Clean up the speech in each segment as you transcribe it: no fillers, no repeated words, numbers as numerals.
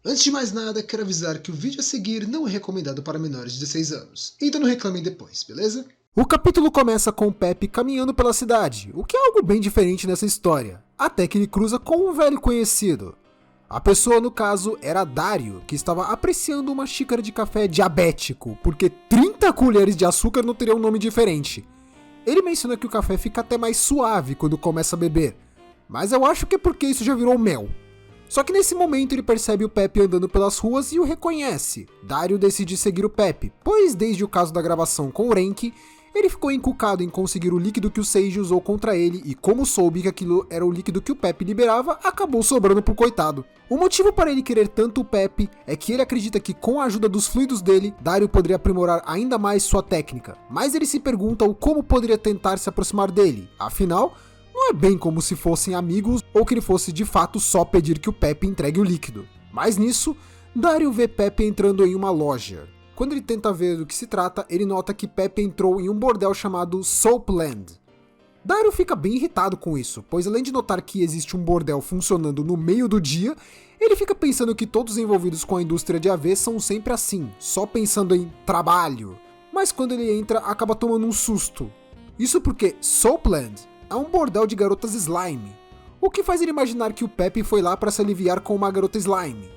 Antes de mais nada, quero avisar que o vídeo a seguir não é recomendado para menores de 16 anos, então não reclamem depois, beleza? O capítulo começa com Pepe caminhando pela cidade, o que é algo bem diferente nessa história, até que ele cruza com um velho conhecido. A pessoa no caso era Dario, que estava apreciando uma xícara de café diabético, porque 30 colheres de açúcar não teria um nome diferente. Ele menciona que o café fica até mais suave quando começa a beber, mas eu acho que é porque isso já virou mel. Só que nesse momento ele percebe o Pepe andando pelas ruas e o reconhece. Dario decide seguir o Pepe, pois desde o caso da gravação com o Renki, ele ficou encucado em conseguir o líquido que o Seiji usou contra ele e como soube que aquilo era o líquido que o Pepe liberava, acabou sobrando pro coitado. O motivo para ele querer tanto o Pepe é que ele acredita que com a ajuda dos fluidos dele, Dario poderia aprimorar ainda mais sua técnica, mas ele se pergunta o como poderia tentar se aproximar dele, afinal, não é bem como se fossem amigos ou que ele fosse de fato só pedir que o Pepe entregue o líquido. Mas nisso, Dario vê Pepe entrando em uma loja. Quando ele tenta ver do que se trata, ele nota que Pepe entrou em um bordel chamado Soapland. Dario fica bem irritado com isso, pois além de notar que existe um bordel funcionando no meio do dia, ele fica pensando que todos envolvidos com a indústria de AV são sempre assim, só pensando em trabalho. Mas quando ele entra, acaba tomando um susto. Isso porque Soapland é um bordel de garotas slime, o que faz ele imaginar que o Pepe foi lá para se aliviar com uma garota slime.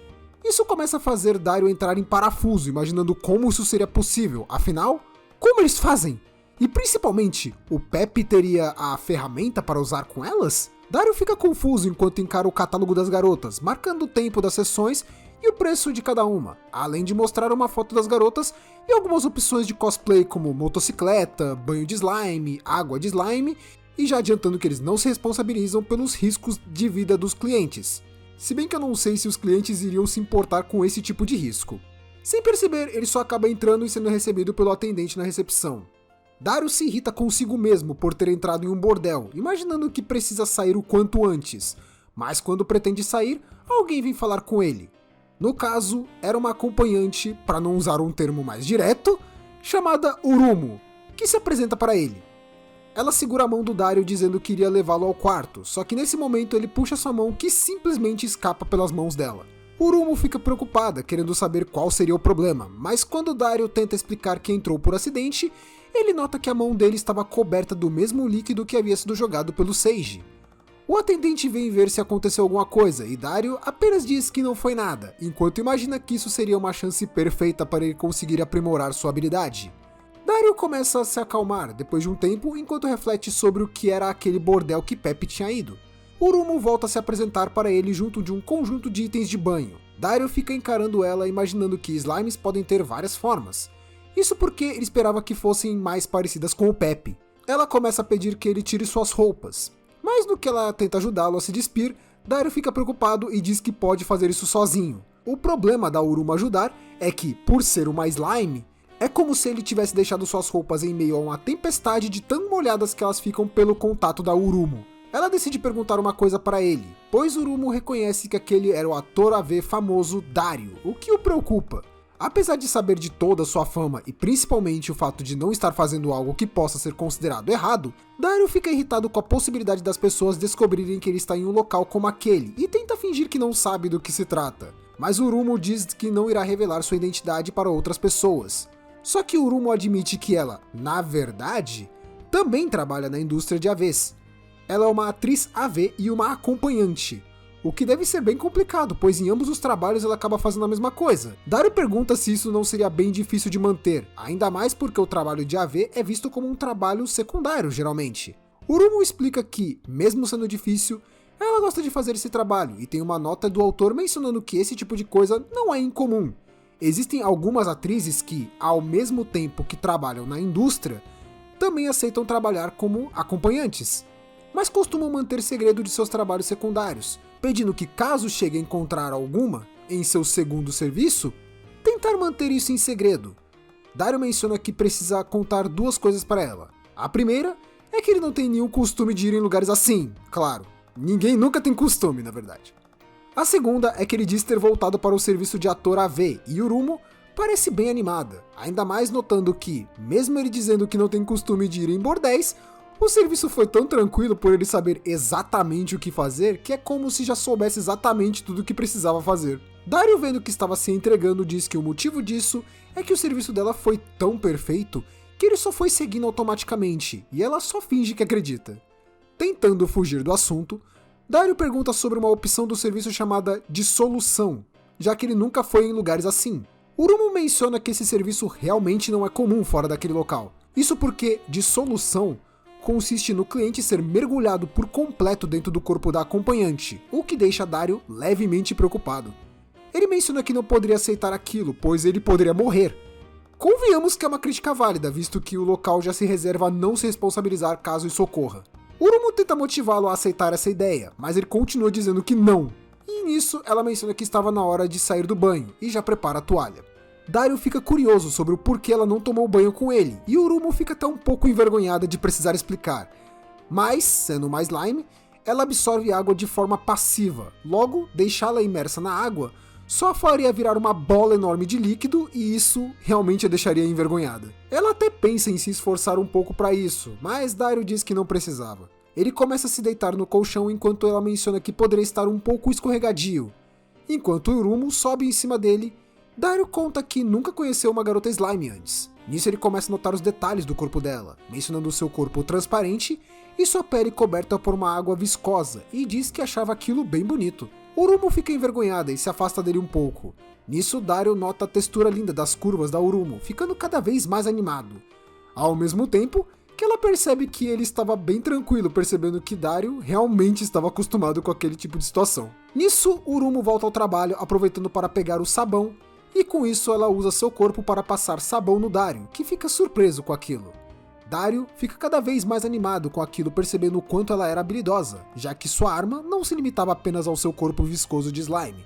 Isso começa a fazer Dario entrar em parafuso, imaginando como isso seria possível, afinal, como eles fazem? E principalmente, o Pepe teria a ferramenta para usar com elas? Dario fica confuso enquanto encara o catálogo das garotas, marcando o tempo das sessões e o preço de cada uma, além de mostrar uma foto das garotas e algumas opções de cosplay como motocicleta, banho de slime, água de slime, e já adiantando que eles não se responsabilizam pelos riscos de vida dos clientes. Se bem que eu não sei se os clientes iriam se importar com esse tipo de risco. Sem perceber, ele só acaba entrando e sendo recebido pelo atendente na recepção. Dario se irrita consigo mesmo por ter entrado em um bordel, imaginando que precisa sair o quanto antes, mas quando pretende sair, alguém vem falar com ele. No caso, era uma acompanhante, para não usar um termo mais direto, chamada Urumo, que se apresenta para ele. Ela segura a mão do Dario dizendo que iria levá-lo ao quarto, só que nesse momento ele puxa sua mão que simplesmente escapa pelas mãos dela. Urumo fica preocupada, querendo saber qual seria o problema, mas quando Dario tenta explicar que entrou por acidente, ele nota que a mão dele estava coberta do mesmo líquido que havia sido jogado pelo Seiji. O atendente vem ver se aconteceu alguma coisa e Dario apenas diz que não foi nada, enquanto imagina que isso seria uma chance perfeita para ele conseguir aprimorar sua habilidade. Dario começa a se acalmar depois de um tempo enquanto reflete sobre o que era aquele bordel que Pepe tinha ido. Urumo volta a se apresentar para ele junto de um conjunto de itens de banho. Dario fica encarando ela imaginando que slimes podem ter várias formas. Isso porque ele esperava que fossem mais parecidas com o Pepe. Ela começa a pedir que ele tire suas roupas. Mas no que ela tenta ajudá-lo a se despir, Dario fica preocupado e diz que pode fazer isso sozinho. O problema da Urumo ajudar é que, por ser uma slime, é como se ele tivesse deixado suas roupas em meio a uma tempestade de tão molhadas que elas ficam pelo contato da Urumo. Ela decide perguntar uma coisa para ele, pois Urumo reconhece que aquele era o ator AV famoso Dario, o que o preocupa. Apesar de saber de toda sua fama e principalmente o fato de não estar fazendo algo que possa ser considerado errado, Dario fica irritado com a possibilidade das pessoas descobrirem que ele está em um local como aquele e tenta fingir que não sabe do que se trata. Mas Urumo diz que não irá revelar sua identidade para outras pessoas. Só que Urumo admite que ela, na verdade, também trabalha na indústria de AVs. Ela é uma atriz AV e uma acompanhante, o que deve ser bem complicado, pois em ambos os trabalhos ela acaba fazendo a mesma coisa. Dario pergunta se isso não seria bem difícil de manter, ainda mais porque o trabalho de AV é visto como um trabalho secundário, geralmente. Urumo explica que, mesmo sendo difícil, ela gosta de fazer esse trabalho e tem uma nota do autor mencionando que esse tipo de coisa não é incomum. Existem algumas atrizes que, ao mesmo tempo que trabalham na indústria, também aceitam trabalhar como acompanhantes, mas costumam manter segredo de seus trabalhos secundários, pedindo que caso chegue a encontrar alguma em seu segundo serviço, tentar manter isso em segredo. Dario menciona que precisa contar duas coisas para ela. A primeira é que ele não tem nenhum costume de ir em lugares assim, claro, ninguém nunca tem costume, na verdade. A segunda é que ele diz ter voltado para o serviço de ator AV, e Urumo parece bem animada, ainda mais notando que, mesmo ele dizendo que não tem costume de ir em bordéis, O serviço foi tão tranquilo por ele saber exatamente o que fazer, que é como se já soubesse exatamente tudo o que precisava fazer. Dario, vendo que estava se entregando, diz que o motivo disso é que o serviço dela foi tão perfeito que ele só foi seguindo automaticamente, e ela só finge que acredita. Tentando fugir do assunto, Dario pergunta sobre uma opção do serviço chamada dissolução, já que ele nunca foi em lugares assim. Urumu menciona que esse serviço realmente não é comum fora daquele local. Isso porque dissolução consiste no cliente ser mergulhado por completo dentro do corpo da acompanhante, o que deixa Dario levemente preocupado. Ele menciona que não poderia aceitar aquilo, pois ele poderia morrer. Convenhamos que é uma crítica válida, visto que o local já se reserva a não se responsabilizar caso isso ocorra. Urumu tenta motivá-lo a aceitar essa ideia, mas ele continua dizendo que não. E nisso, ela menciona que estava na hora de sair do banho, e já prepara a toalha. Dario fica curioso sobre o porquê ela não tomou banho com ele, e Urumu fica até um pouco envergonhada de precisar explicar. Mas, sendo uma slime, ela absorve água de forma passiva, logo, deixá-la imersa na água só faria virar uma bola enorme de líquido e isso realmente a deixaria envergonhada. Ela até pensa em se esforçar um pouco para isso, mas Dario diz que não precisava. Ele começa a se deitar no colchão enquanto ela menciona que poderia estar um pouco escorregadio. Enquanto Urumu sobe em cima dele, Dario conta que nunca conheceu uma garota slime antes. Nisso ele começa a notar os detalhes do corpo dela, mencionando seu corpo transparente e sua pele coberta por uma água viscosa, e diz que achava aquilo bem bonito. Urumu fica envergonhada e se afasta dele um pouco. Nisso, Dario nota a textura linda das curvas da Urumu, ficando cada vez mais animado. Ao mesmo tempo que ela percebe que ele estava bem tranquilo, percebendo que Dario realmente estava acostumado com aquele tipo de situação. Nisso, Urumu volta ao trabalho, aproveitando para pegar o sabão, e com isso ela usa seu corpo para passar sabão no Dario, que fica surpreso com aquilo. Dario fica cada vez mais animado com aquilo, percebendo o quanto ela era habilidosa, já que sua arma não se limitava apenas ao seu corpo viscoso de slime,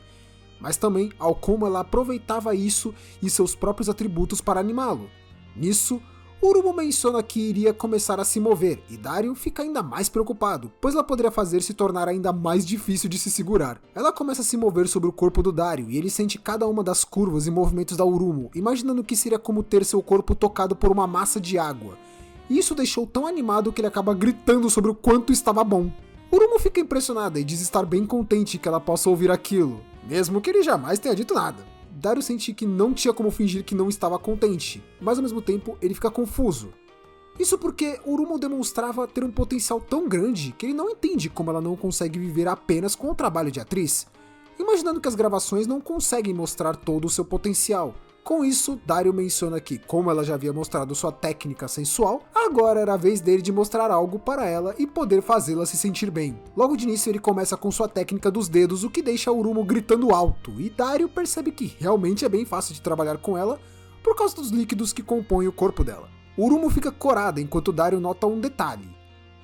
mas também ao como ela aproveitava isso e seus próprios atributos para animá-lo. Nisso, Urumu menciona que iria começar a se mover, e Dario fica ainda mais preocupado, pois ela poderia fazer se tornar ainda mais difícil de se segurar. Ela começa a se mover sobre o corpo do Dario, e ele sente cada uma das curvas e movimentos da Urumu, imaginando que seria como ter seu corpo tocado por uma massa de água. Isso deixou tão animado que ele acaba gritando sobre o quanto estava bom. Urumu fica impressionada e diz estar bem contente que ela possa ouvir aquilo, mesmo que ele jamais tenha dito nada. Dario sente que não tinha como fingir que não estava contente, mas ao mesmo tempo ele fica confuso. Isso porque Urumu demonstrava ter um potencial tão grande que ele não entende como ela não consegue viver apenas com o trabalho de atriz, imaginando que as gravações não conseguem mostrar todo o seu potencial. Com isso, Dario menciona que, como ela já havia mostrado sua técnica sensual, agora era a vez dele de mostrar algo para ela e poder fazê-la se sentir bem. Logo de início ele começa com sua técnica dos dedos, o que deixa Urumu gritando alto, e Dario percebe que realmente é bem fácil de trabalhar com ela por causa dos líquidos que compõem o corpo dela. Urumu fica corada enquanto Dario nota um detalhe.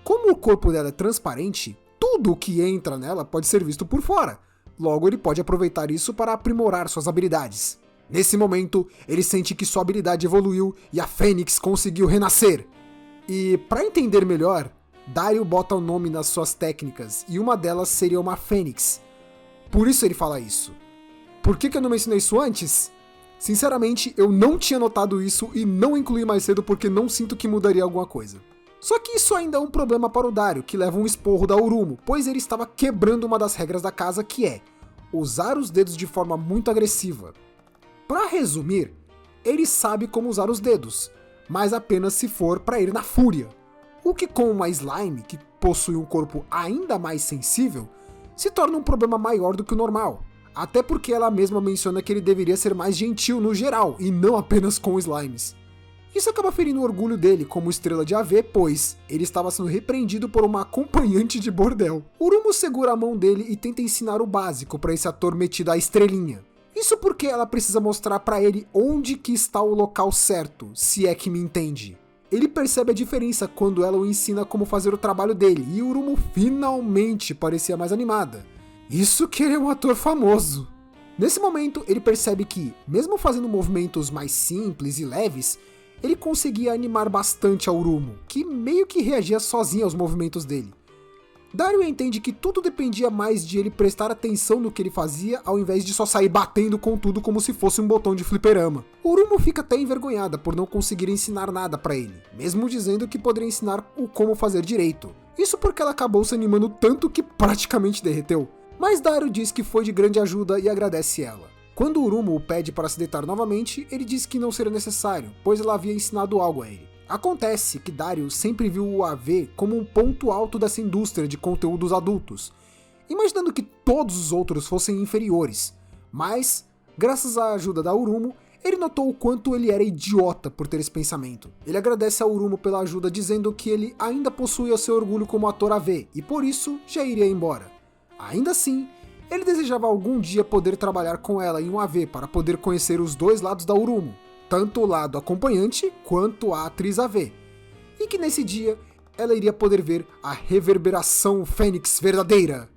Como o corpo dela é transparente, tudo o que entra nela pode ser visto por fora. Logo ele pode aproveitar isso para aprimorar suas habilidades. Nesse momento, ele sente que sua habilidade evoluiu e a Fênix conseguiu renascer. E, para entender melhor, Dario bota o nome nas suas técnicas, e uma delas seria uma Fênix. Por isso ele fala isso. Por que eu não mencionei isso antes? Sinceramente, eu não tinha notado isso e não incluí mais cedo porque não sinto que mudaria alguma coisa. Só que isso ainda é um problema para o Dario, que leva um esporro da Urumu, pois ele estava quebrando uma das regras da casa, que é usar os dedos de forma muito agressiva. Para resumir, ele sabe como usar os dedos, mas apenas se for para ir na fúria. O que com uma slime, que possui um corpo ainda mais sensível, se torna um problema maior do que o normal. Até porque ela mesma menciona que ele deveria ser mais gentil no geral, e não apenas com slimes. Isso acaba ferindo o orgulho dele como estrela de AV, pois ele estava sendo repreendido por uma acompanhante de bordel. Urumu segura a mão dele e tenta ensinar o básico para esse ator metido à estrelinha. Isso porque ela precisa mostrar pra ele onde que está o local certo, se é que me entende. Ele percebe a diferença quando ela o ensina como fazer o trabalho dele, e Urumu finalmente parecia mais animada. Isso que ele é um ator famoso. Nesse momento, ele percebe que, mesmo fazendo movimentos mais simples e leves, ele conseguia animar bastante a Urumu, que meio que reagia sozinha aos movimentos dele. Dario entende que tudo dependia mais de ele prestar atenção no que ele fazia, ao invés de só sair batendo com tudo como se fosse um botão de fliperama. Urumo fica até envergonhada por não conseguir ensinar nada pra ele, mesmo dizendo que poderia ensinar o como fazer direito. Isso porque ela acabou se animando tanto que praticamente derreteu. Mas Dario diz que foi de grande ajuda e agradece ela. Quando Urumo o pede para se deitar novamente, ele diz que não seria necessário, pois ela havia ensinado algo a ele. Acontece que Dario sempre viu o AV como um ponto alto dessa indústria de conteúdos adultos, imaginando que todos os outros fossem inferiores. Mas, graças à ajuda da Urumo, ele notou o quanto ele era idiota por ter esse pensamento. Ele agradece a Urumo pela ajuda, dizendo que ele ainda possuía seu orgulho como ator AV e por isso já iria embora. Ainda assim, ele desejava algum dia poder trabalhar com ela em um AV para poder conhecer os dois lados da Urumo, tanto o lado acompanhante quanto a atriz AV, e que nesse dia ela iria poder ver a reverberação Fênix verdadeira.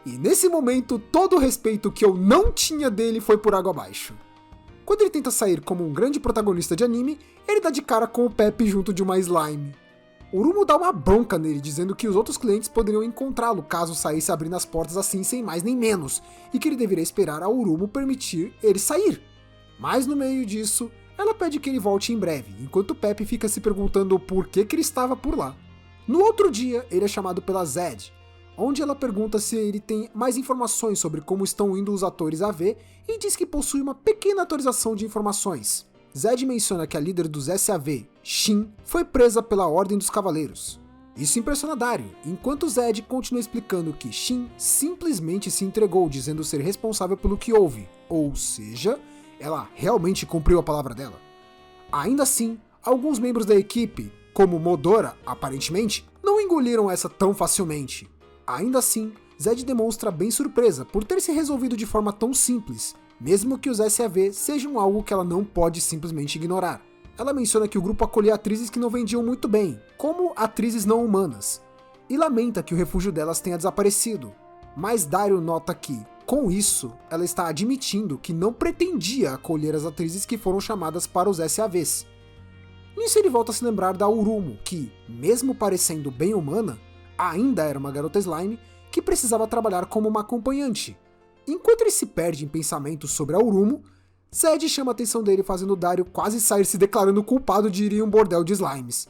E nesse momento, todo o respeito que eu não tinha dele foi por água abaixo. Quando ele tenta sair como um grande protagonista de anime, ele dá de cara com o Pepe junto de uma slime. Urumo dá uma bronca nele, dizendo que os outros clientes poderiam encontrá-lo caso saísse abrindo as portas assim sem mais nem menos, e que ele deveria esperar a Urumo permitir ele sair. Mas no meio disso, ela pede que ele volte em breve, enquanto Pepe fica se perguntando por que ele estava por lá. No outro dia, ele é chamado pela Zed, onde ela pergunta se ele tem mais informações sobre como estão indo os atores AV e diz que possui uma pequena atualização de informações. Zed menciona que a líder dos SAV, Shin, foi presa pela Ordem dos Cavaleiros. Isso impressiona Dario, enquanto Zed continua explicando que Shin simplesmente se entregou, dizendo ser responsável pelo que houve, ou seja, ela realmente cumpriu a palavra dela. Ainda assim, alguns membros da equipe, como Modora, aparentemente, não engoliram essa tão facilmente. Ainda assim, Zed demonstra bem surpresa por ter se resolvido de forma tão simples, mesmo que os SAV sejam algo que ela não pode simplesmente ignorar. Ela menciona que o grupo acolhia atrizes que não vendiam muito bem, como atrizes não humanas, e lamenta que o refúgio delas tenha desaparecido. Mas Dario nota que, com isso, ela está admitindo que não pretendia acolher as atrizes que foram chamadas para os SAVs. Nisso ele volta a se lembrar da Urumo, que, mesmo parecendo bem humana, ainda era uma garota slime que precisava trabalhar como uma acompanhante. Enquanto ele se perde em pensamentos sobre a Urumo, Zed chama a atenção dele, fazendo Dario quase sair se declarando culpado de ir em um bordel de slimes.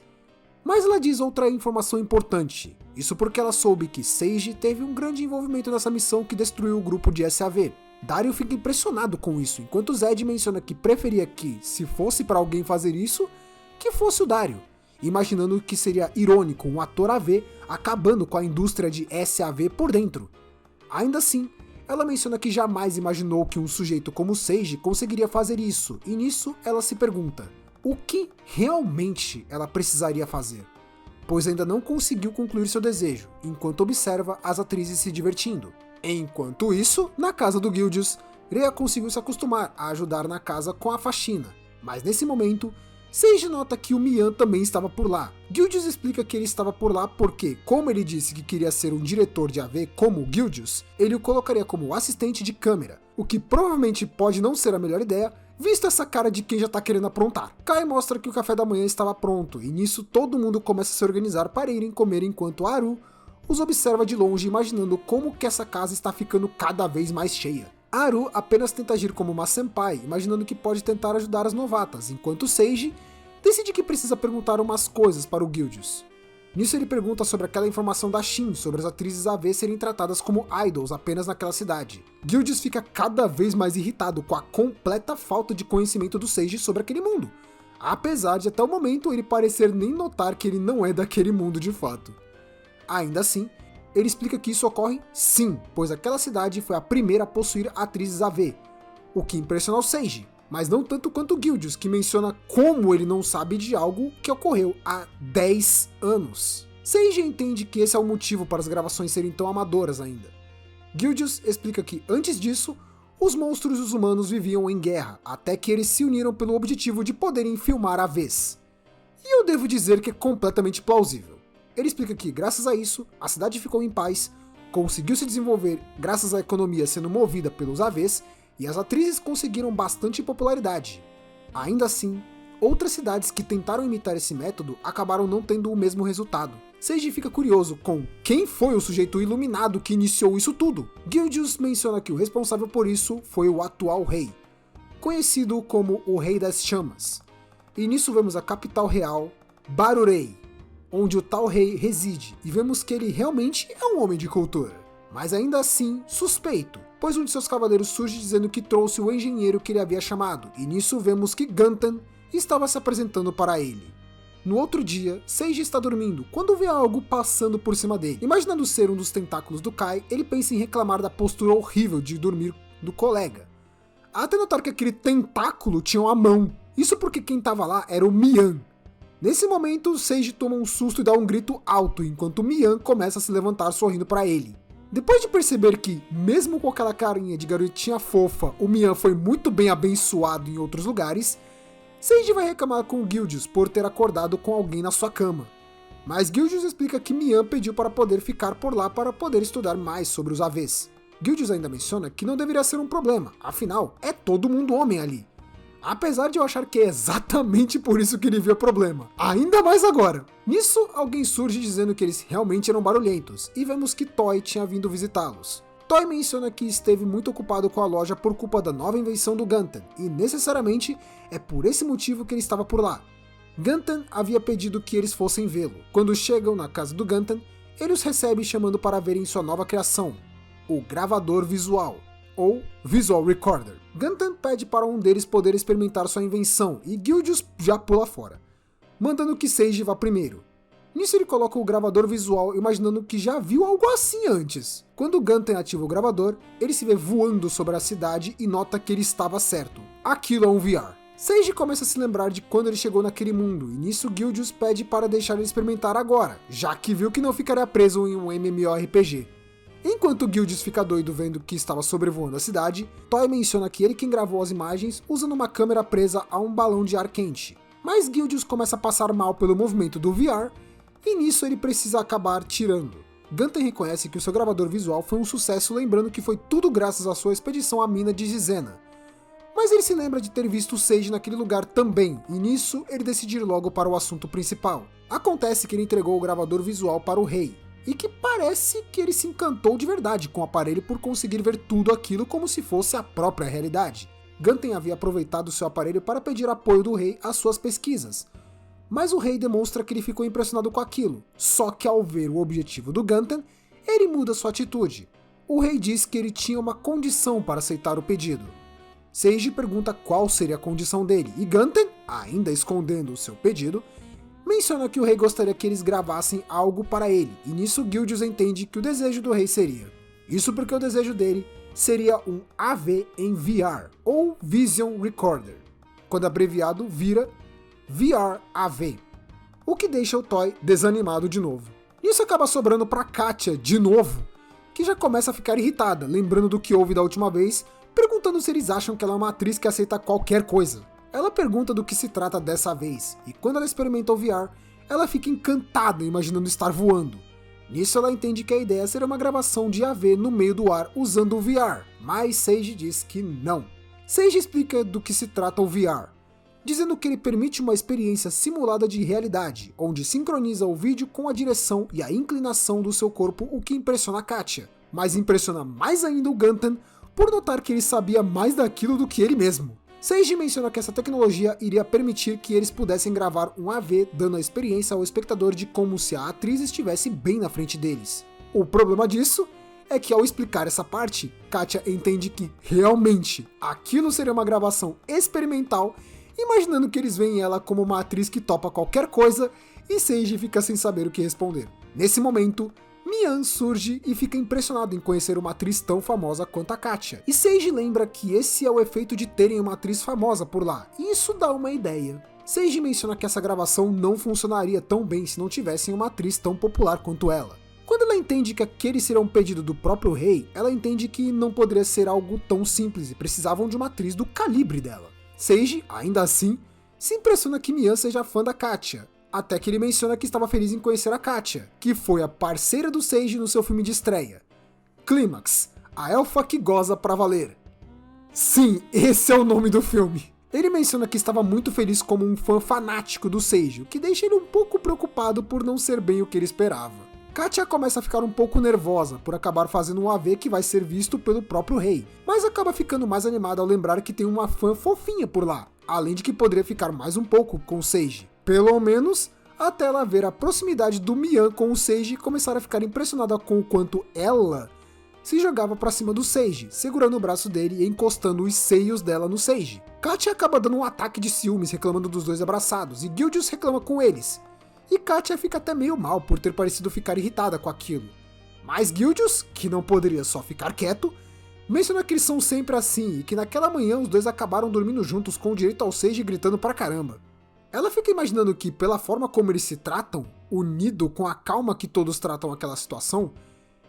Mas ela diz outra informação importante, isso porque ela soube que Seiji teve um grande envolvimento nessa missão que destruiu o grupo de SAV. Dario fica impressionado com isso, enquanto Zed menciona que preferia que, se fosse para alguém fazer isso, que fosse o Dario, imaginando que seria irônico um ator AV acabando com a indústria de SAV por dentro. Ainda assim, ela menciona que jamais imaginou que um sujeito como Seiji conseguiria fazer isso, e nisso ela se pergunta, o que realmente ela precisaria fazer? Pois ainda não conseguiu concluir seu desejo, enquanto observa as atrizes se divertindo. Enquanto isso, na casa do Guildius, Rhea conseguiu se acostumar a ajudar na casa com a faxina, mas nesse momento, Seiji nota que o Mian também estava por lá. Guildius explica que ele estava por lá porque, como ele disse que queria ser um diretor de AV como o Guildius, ele o colocaria como assistente de câmera, o que provavelmente pode não ser a melhor ideia, visto essa cara de quem já tá querendo aprontar. Kai mostra que o café da manhã estava pronto, e nisso todo mundo começa a se organizar para irem comer enquanto Haru os observa de longe, imaginando como que essa casa está ficando cada vez mais cheia. Haru apenas tenta agir como uma senpai, imaginando que pode tentar ajudar as novatas, enquanto Seiji decide que precisa perguntar umas coisas para o Guildius. Nisso ele pergunta sobre aquela informação da Shin, sobre as atrizes AV serem tratadas como idols apenas naquela cidade. Guildius fica cada vez mais irritado com a completa falta de conhecimento do Seiji sobre aquele mundo, apesar de até o momento ele parecer nem notar que ele não é daquele mundo de fato. Ainda assim, ele explica que isso ocorre sim, pois aquela cidade foi a primeira a possuir atrizes AV, o que impressiona o Seiji, mas não tanto quanto o Guildius, que menciona como ele não sabe de algo que ocorreu há 10 anos. Seiji entende que esse é o motivo para as gravações serem tão amadoras ainda. Guildius explica que, antes disso, os monstros e os humanos viviam em guerra, até que eles se uniram pelo objetivo de poderem filmar AVs. E eu devo dizer que é completamente plausível. Ele explica que, graças a isso, a cidade ficou em paz, conseguiu se desenvolver graças à economia sendo movida pelos AVs, e as atrizes conseguiram bastante popularidade. Ainda assim, outras cidades que tentaram imitar esse método acabaram não tendo o mesmo resultado. Seiji fica curioso com quem foi o sujeito iluminado que iniciou isso tudo. Guildius menciona que o responsável por isso foi o atual rei, conhecido como o Rei das Chamas. E nisso vemos a capital real, Barurei, onde o tal rei reside, e vemos que ele realmente é um homem de cultura, mas ainda assim suspeito, pois um de seus cavaleiros surge dizendo que trouxe o engenheiro que ele havia chamado, e nisso vemos que Gantan estava se apresentando para ele. No outro dia, Seiji está dormindo quando vê algo passando por cima dele. Imaginando ser um dos tentáculos do Kai, ele pensa em reclamar da postura horrível de dormir do colega, até notar que aquele tentáculo tinha uma mão, isso porque quem estava lá era o Mian. Nesse momento, Seiji toma um susto e dá um grito alto, enquanto Mian começa a se levantar sorrindo para ele. Depois de perceber que, mesmo com aquela carinha de garotinha fofa, o Mian foi muito bem abençoado em outros lugares, Seiji vai reclamar com Guildius por ter acordado com alguém na sua cama. Mas Guildius explica que Mian pediu para poder ficar por lá para poder estudar mais sobre os AVs. Guildius ainda menciona que não deveria ser um problema, afinal, é todo mundo homem ali. Apesar de eu achar que é exatamente por isso que ele viu o problema. Ainda mais agora. Nisso, alguém surge dizendo que eles realmente eram barulhentos, e vemos que Toy tinha vindo visitá-los. Toy menciona que esteve muito ocupado com a loja por culpa da nova invenção do Gantan, e necessariamente é por esse motivo que ele estava por lá. Gantan havia pedido que eles fossem vê-lo. Quando chegam na casa do Gantan, ele os recebe chamando para verem sua nova criação, o gravador visual, ou Visual Recorder. Gantan pede para um deles poder experimentar sua invenção, e Guildius já pula fora, mandando que Seiji vá primeiro. Nisso ele coloca o gravador visual, imaginando que já viu algo assim antes. Quando Gantan ativa o gravador, ele se vê voando sobre a cidade e nota que ele estava certo. Aquilo é um VR. Seiji começa a se lembrar de quando ele chegou naquele mundo, e nisso Guildius pede para deixar ele experimentar agora, já que viu que não ficaria preso em um MMORPG. Enquanto Guildius fica doido vendo que estava sobrevoando a cidade, Toy menciona que ele quem gravou as imagens usando uma câmera presa a um balão de ar quente. Mas Guildius começa a passar mal pelo movimento do VR, e nisso ele precisa acabar tirando. Gantan reconhece que o seu gravador visual foi um sucesso, lembrando que foi tudo graças à sua expedição à mina de Gizena. Mas ele se lembra de ter visto Seiji naquele lugar também, e nisso ele decide ir logo para o assunto principal. Acontece que ele entregou o gravador visual para o rei, e que parece que ele se encantou de verdade com o aparelho por conseguir ver tudo aquilo como se fosse a própria realidade. Gantan havia aproveitado seu aparelho para pedir apoio do rei às suas pesquisas, mas o rei demonstra que ele ficou impressionado com aquilo, só que ao ver o objetivo do Gantan, ele muda sua atitude. O rei diz que ele tinha uma condição para aceitar o pedido. Seiji pergunta qual seria a condição dele, e Gantan, ainda escondendo o seu pedido, menciona que o rei gostaria que eles gravassem algo para ele, e nisso Guildius entende que o desejo do rei seria. Isso porque o desejo dele seria um AV em VR, ou Vision Recorder, quando abreviado vira VR AV, o que deixa o Toy desanimado de novo. Isso acaba sobrando para Katia de novo, que já começa a ficar irritada, lembrando do que houve da última vez, perguntando se eles acham que ela é uma atriz que aceita qualquer coisa. Ela pergunta do que se trata dessa vez, e quando ela experimenta o VR, ela fica encantada imaginando estar voando. Nisso ela entende que a ideia seria uma gravação de AV no meio do ar usando o VR, mas Seiji diz que não. Seiji explica do que se trata o VR, dizendo que ele permite uma experiência simulada de realidade, onde sincroniza o vídeo com a direção e a inclinação do seu corpo, o que impressiona Katia, mas impressiona mais ainda o Gantan por notar que ele sabia mais daquilo do que ele mesmo. Seiji menciona que essa tecnologia iria permitir que eles pudessem gravar um AV, dando a experiência ao espectador de como se a atriz estivesse bem na frente deles. O problema disso é que ao explicar essa parte, Katia entende que realmente aquilo seria uma gravação experimental, imaginando que eles veem ela como uma atriz que topa qualquer coisa, e Seiji fica sem saber o que responder. Nesse momento, Mian surge e fica impressionado em conhecer uma atriz tão famosa quanto a Katia. E Seiji lembra que esse é o efeito de terem uma atriz famosa por lá, e isso dá uma ideia. Seiji menciona que essa gravação não funcionaria tão bem se não tivessem uma atriz tão popular quanto ela. Quando ela entende que aquele seria um pedido do próprio rei, ela entende que não poderia ser algo tão simples e precisavam de uma atriz do calibre dela. Seiji, ainda assim, se impressiona que Mian seja fã da Katia, até que ele menciona que estava feliz em conhecer a Katia, que foi a parceira do Seiji no seu filme de estreia, Clímax, a elfa que goza pra valer. Sim, esse é o nome do filme. Ele menciona que estava muito feliz como um fã fanático do Seiji, o que deixa ele um pouco preocupado por não ser bem o que ele esperava. Katia começa a ficar um pouco nervosa por acabar fazendo um AV que vai ser visto pelo próprio rei, mas acaba ficando mais animada ao lembrar que tem uma fã fofinha por lá, além de que poderia ficar mais um pouco com o Seiji. Pelo menos até ela ver a proximidade do Mian com o Seiji e começar a ficar impressionada com o quanto ela se jogava pra cima do Seiji, segurando o braço dele e encostando os seios dela no Seiji. Katia acaba dando um ataque de ciúmes reclamando dos dois abraçados, e Guildius reclama com eles. E Katia fica até meio mal por ter parecido ficar irritada com aquilo. Mas Guildius, que não poderia só ficar quieto, menciona que eles são sempre assim e que naquela manhã os dois acabaram dormindo juntos com direito ao Seiji gritando pra caramba. Ela fica imaginando que, pela forma como eles se tratam, unido com a calma que todos tratam aquela situação,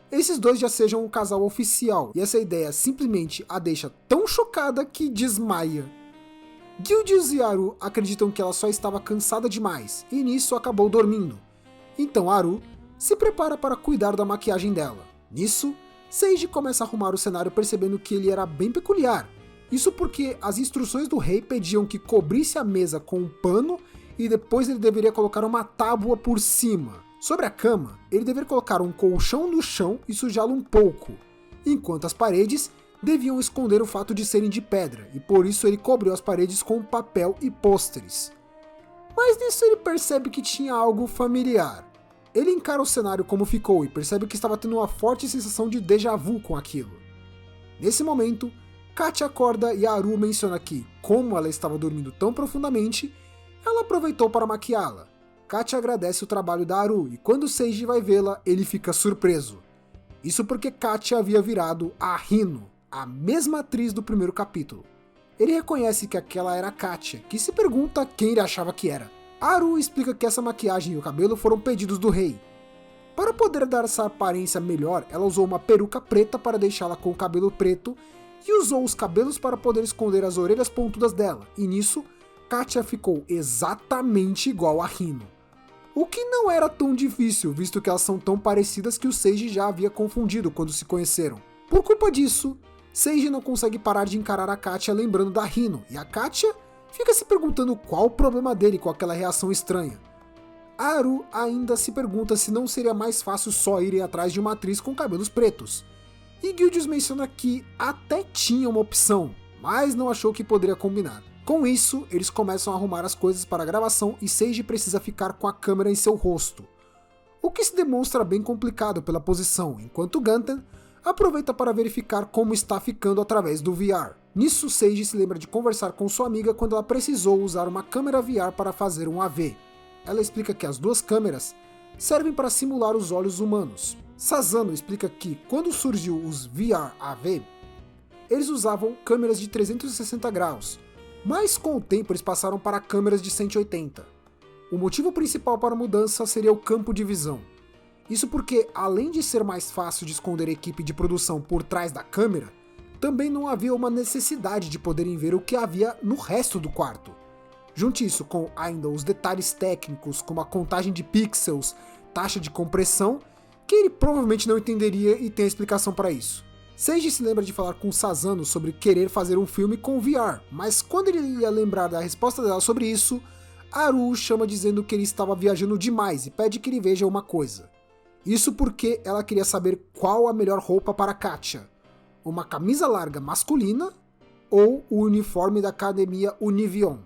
esses dois já sejam um casal oficial, e essa ideia simplesmente a deixa tão chocada que desmaia. Guildius e Aru acreditam que ela só estava cansada demais, e nisso acabou dormindo. Então Aru se prepara para cuidar da maquiagem dela. Nisso, Seiji começa a arrumar o cenário percebendo que ele era bem peculiar. Isso porque as instruções do rei pediam que cobrisse a mesa com um pano e depois ele deveria colocar uma tábua por cima. Sobre a cama, ele deveria colocar um colchão no chão e sujá-lo um pouco, enquanto as paredes deviam esconder o fato de serem de pedra, e por isso ele cobriu as paredes com papel e pôsteres. Mas nisso ele percebe que tinha algo familiar. Ele encara o cenário como ficou e percebe que estava tendo uma forte sensação de déjà vu com aquilo. Nesse momento, Katia acorda e Aru menciona que, como ela estava dormindo tão profundamente, ela aproveitou para maquiá-la. Katia agradece o trabalho da Aru e quando Seiji vai vê-la, ele fica surpreso. Isso porque Katia havia virado a Hino, a mesma atriz do primeiro capítulo. Ele reconhece que aquela era a Katia, que se pergunta quem ele achava que era. Aru explica que essa maquiagem e o cabelo foram pedidos do rei. Para poder dar essa aparência melhor, ela usou uma peruca preta para deixá-la com o cabelo preto e usou os cabelos para poder esconder as orelhas pontudas dela, e nisso, Katia ficou exatamente igual a Hino. O que não era tão difícil, visto que elas são tão parecidas que o Seiji já havia confundido quando se conheceram. Por culpa disso, Seiji não consegue parar de encarar a Katia lembrando da Hino, e a Katia fica se perguntando qual o problema dele com aquela reação estranha. A Aru ainda se pergunta se não seria mais fácil só irem atrás de uma atriz com cabelos pretos. E Guildius menciona que até tinha uma opção, mas não achou que poderia combinar. Com isso, eles começam a arrumar as coisas para a gravação e Seiji precisa ficar com a câmera em seu rosto, o que se demonstra bem complicado pela posição, enquanto Ganten aproveita para verificar como está ficando através do VR. Nisso, Seiji se lembra de conversar com sua amiga quando ela precisou usar uma câmera VR para fazer um AV. Ela explica que as duas câmeras servem para simular os olhos humanos. Sasano explica que, quando surgiu os VR AV, eles usavam câmeras de 360 graus, mas com o tempo eles passaram para câmeras de 180. O motivo principal para a mudança seria o campo de visão. Isso porque, além de ser mais fácil de esconder a equipe de produção por trás da câmera, também não havia uma necessidade de poderem ver o que havia no resto do quarto. Junte isso com ainda os detalhes técnicos, como a contagem de pixels, taxa de compressão, que ele provavelmente não entenderia e tem a explicação para isso. Seiji se lembra de falar com Sasano sobre querer fazer um filme com VR, mas quando ele ia lembrar da resposta dela sobre isso, Aru o chama dizendo que ele estava viajando demais e pede que ele veja uma coisa. Isso porque ela queria saber qual a melhor roupa para Katia, uma camisa larga masculina ou o uniforme da academia Univion.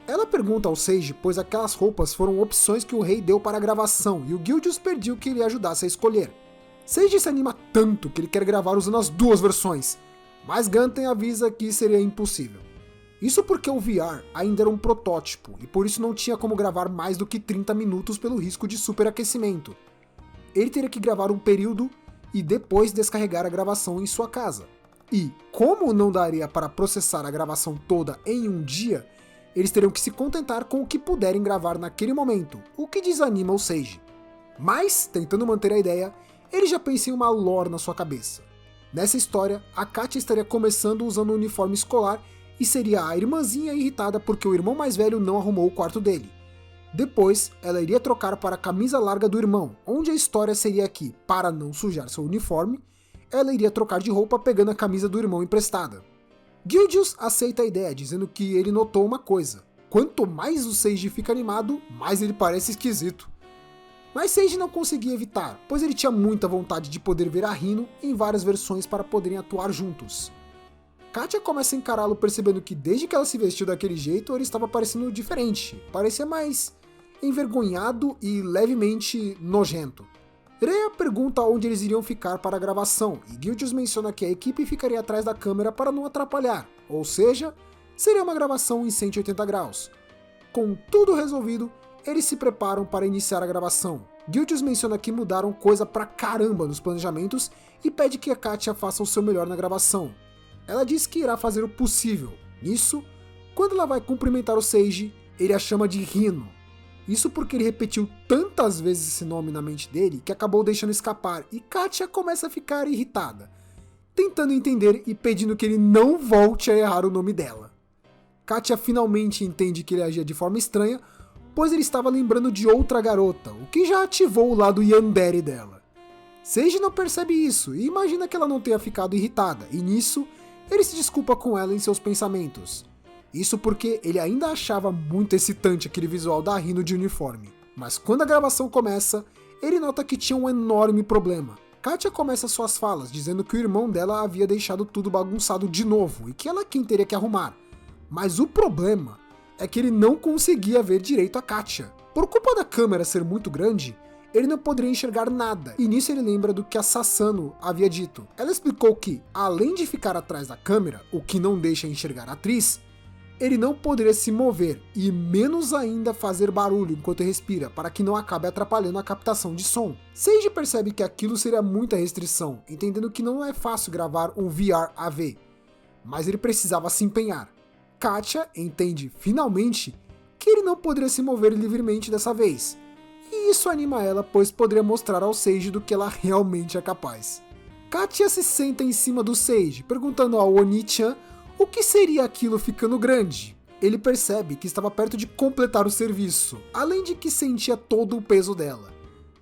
Ela pergunta ao Seiji, pois aquelas roupas foram opções que o rei deu para a gravação e o Guildius pediu que ele ajudasse a escolher. Seiji se anima tanto que ele quer gravar usando as duas versões, mas Ganten avisa que seria impossível. Isso porque o VR ainda era um protótipo e por isso não tinha como gravar mais do que 30 minutos pelo risco de superaquecimento. Ele teria que gravar um período e depois descarregar a gravação em sua casa. E, como não daria para processar a gravação toda em um dia, eles teriam que se contentar com o que puderem gravar naquele momento, o que desanima o Seiji. Mas, tentando manter a ideia, ele já pensa em uma lore na sua cabeça. Nessa história, a Katia estaria começando usando um uniforme escolar e seria a irmãzinha irritada porque o irmão mais velho não arrumou o quarto dele. Depois, ela iria trocar para a camisa larga do irmão, onde a história seria que, para não sujar seu uniforme, ela iria trocar de roupa pegando a camisa do irmão emprestada. Guildius aceita a ideia, dizendo que ele notou uma coisa: quanto mais o Seiji fica animado, mais ele parece esquisito. Mas Seiji não conseguia evitar, pois ele tinha muita vontade de poder ver a Rino em várias versões para poderem atuar juntos. Katia começa a encará-lo percebendo que desde que ela se vestiu daquele jeito, ele estava parecendo diferente, parecia mais envergonhado e levemente nojento. Rhea pergunta onde eles iriam ficar para a gravação, e Guildius menciona que a equipe ficaria atrás da câmera para não atrapalhar, ou seja, seria uma gravação em 180 graus. Com tudo resolvido, eles se preparam para iniciar a gravação. Guildius menciona que mudaram coisa pra caramba nos planejamentos e pede que a Katia faça o seu melhor na gravação. Ela diz que irá fazer o possível. Nisso, quando ela vai cumprimentar o Seiji, ele a chama de Rino. Isso porque ele repetiu tantas vezes esse nome na mente dele que acabou deixando escapar, e Katia começa a ficar irritada, tentando entender e pedindo que ele não volte a errar o nome dela. Katia finalmente entende que ele agia de forma estranha, pois ele estava lembrando de outra garota, o que já ativou o lado yandere dela. Seiji não percebe isso e imagina que ela não tenha ficado irritada, e nisso, ele se desculpa com ela em seus pensamentos. Isso porque ele ainda achava muito excitante aquele visual da Rino de uniforme. Mas quando a gravação começa, ele nota que tinha um enorme problema. Katia começa suas falas, dizendo que o irmão dela havia deixado tudo bagunçado de novo e que ela quem teria que arrumar. Mas o problema é que ele não conseguia ver direito a Katia. Por culpa da câmera ser muito grande, ele não poderia enxergar nada, e nisso ele lembra do que a Sasano havia dito. Ela explicou que, além de ficar atrás da câmera, o que não deixa enxergar a atriz, ele não poderia se mover, e menos ainda fazer barulho enquanto respira, para que não acabe atrapalhando a captação de som. Seiji percebe que aquilo seria muita restrição, entendendo que não é fácil gravar um VR AV, mas ele precisava se empenhar. Katia entende, finalmente, que ele não poderia se mover livremente dessa vez, e isso anima ela, pois poderia mostrar ao Seiji do que ela realmente é capaz. Katia se senta em cima do Seiji, perguntando ao Oni-chan o que seria aquilo ficando grande. Ele percebe que estava perto de completar o serviço, além de que sentia todo o peso dela.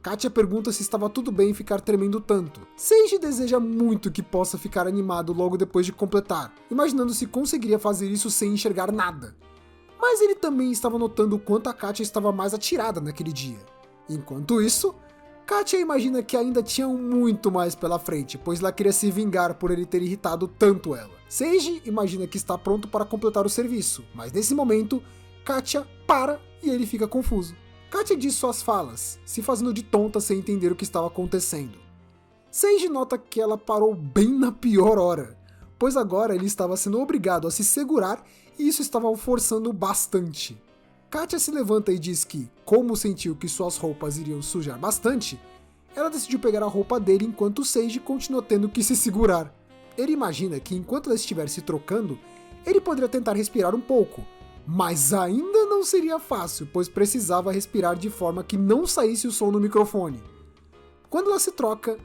Katia pergunta se estava tudo bem ficar tremendo tanto. Seiji deseja muito que possa ficar animado logo depois de completar, imaginando se conseguiria fazer isso sem enxergar nada. Mas ele também estava notando o quanto a Katia estava mais atirada naquele dia. Enquanto isso, Katia imagina que ainda tinha muito mais pela frente, pois ela queria se vingar por ele ter irritado tanto ela. Seiji imagina que está pronto para completar o serviço, mas nesse momento, Katia para e ele fica confuso. Katia diz suas falas, se fazendo de tonta sem entender o que estava acontecendo. Seiji nota que ela parou bem na pior hora, pois agora ele estava sendo obrigado a se segurar e isso estava o forçando bastante. Katia se levanta e diz que, como sentiu que suas roupas iriam sujar bastante, ela decidiu pegar a roupa dele enquanto Seiji continua tendo que se segurar. Ele imagina que enquanto ela estiver se trocando, ele poderia tentar respirar um pouco, mas ainda não seria fácil, pois precisava respirar de forma que não saísse o som no microfone. Quando ela se troca,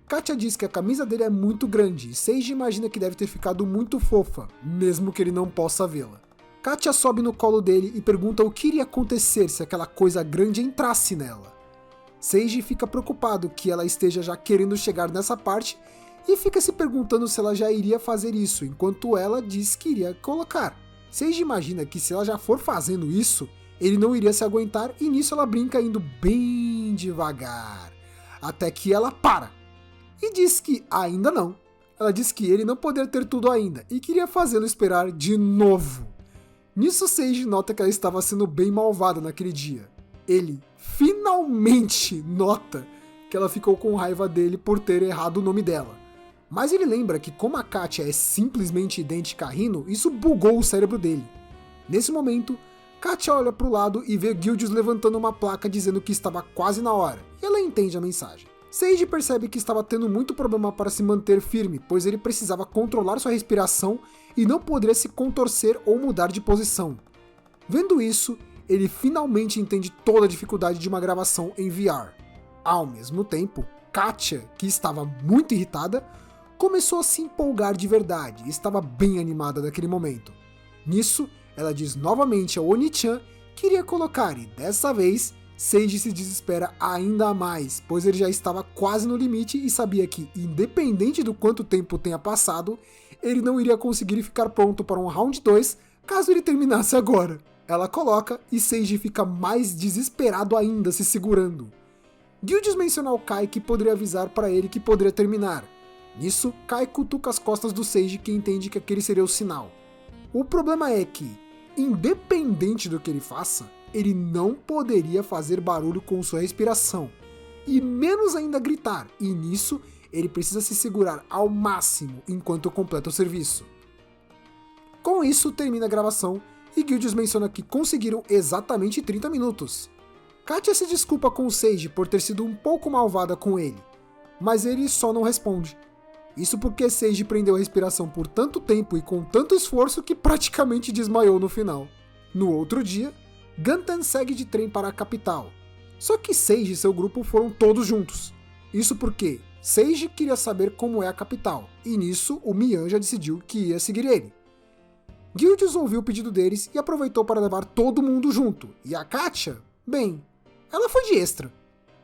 Katia diz que a camisa dele é muito grande e Seiji imagina que deve ter ficado muito fofa, mesmo que ele não possa vê-la. Katia sobe no colo dele e pergunta o que iria acontecer se aquela coisa grande entrasse nela. Seiji fica preocupado que ela esteja já querendo chegar nessa parte e fica se perguntando se ela já iria fazer isso, enquanto ela diz que iria colocar. Seiji imagina que se ela já for fazendo isso, ele não iria se aguentar e nisso ela brinca indo bem devagar, até que ela para e diz que ainda não. Ela diz que ele não poderia ter tudo ainda e queria fazê-lo esperar de novo. Nisso Seiji nota que ela estava sendo bem malvada naquele dia. Ele finalmente nota que ela ficou com raiva dele por ter errado o nome dela. Mas ele lembra que como a Katia é simplesmente idêntica a Rino, isso bugou o cérebro dele. Nesse momento, Katia olha para o lado e vê Guildius levantando uma placa dizendo que estava quase na hora, e ela entende a mensagem. Seiji percebe que estava tendo muito problema para se manter firme, pois ele precisava controlar sua respiração e não poderia se contorcer ou mudar de posição. Vendo isso, ele finalmente entende toda a dificuldade de uma gravação em VR. Ao mesmo tempo, Katia, que estava muito irritada, começou a se empolgar de verdade e estava bem animada naquele momento. Nisso, ela diz novamente ao Oni-chan que iria colocar e dessa vez, Seiji se desespera ainda mais, pois ele já estava quase no limite e sabia que, independente do quanto tempo tenha passado, ele não iria conseguir ficar pronto para um round 2 caso ele terminasse agora. Ela coloca e Seiji fica mais desesperado ainda se segurando. Guildius menciona ao Kai que poderia avisar para ele que poderia terminar. Nisso, Kai cutuca as costas do Seiji, que entende que aquele seria o sinal. O problema é que, independente do que ele faça, ele não poderia fazer barulho com sua respiração, e menos ainda gritar, e nisso ele precisa se segurar ao máximo enquanto completa o serviço. Com isso, termina a gravação, e Guildius menciona que conseguiram exatamente 30 minutos. Katia se desculpa com o Seiji por ter sido um pouco malvada com ele, mas ele só não responde. Isso porque Seiji prendeu a respiração por tanto tempo e com tanto esforço que praticamente desmaiou no final. No outro dia, Gantan segue de trem para a capital. Só que Seiji e seu grupo foram todos juntos. Isso porque Seiji queria saber como é a capital, e nisso o Mian já decidiu que ia seguir ele. Guildius ouviu o pedido deles e aproveitou para levar todo mundo junto, e a Katia, bem, ela foi de extra.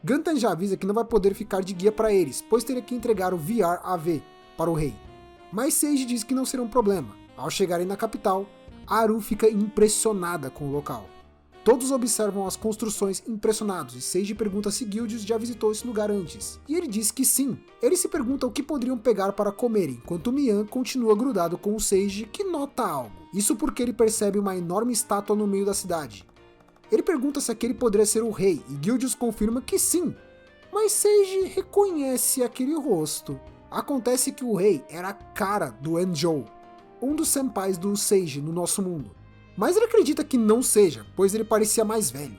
Gantan já avisa que não vai poder ficar de guia para eles, pois teria que entregar o VR AV para o rei. Mas Seiji diz que não será um problema. Ao chegarem na capital, Aru fica impressionada com o local. Todos observam as construções impressionados e Seiji pergunta se Guildius já visitou esse lugar antes. E ele diz que sim. Ele se pergunta o que poderiam pegar para comer, enquanto Mian continua grudado com o Seiji, que nota algo. Isso porque ele percebe uma enorme estátua no meio da cidade. Ele pergunta se aquele poderia ser o rei, e Guildius confirma que sim, mas Seiji reconhece aquele rosto. Acontece que o rei era a cara do Enjou, um dos senpais do Seiji no nosso mundo. Mas ele acredita que não seja, pois ele parecia mais velho.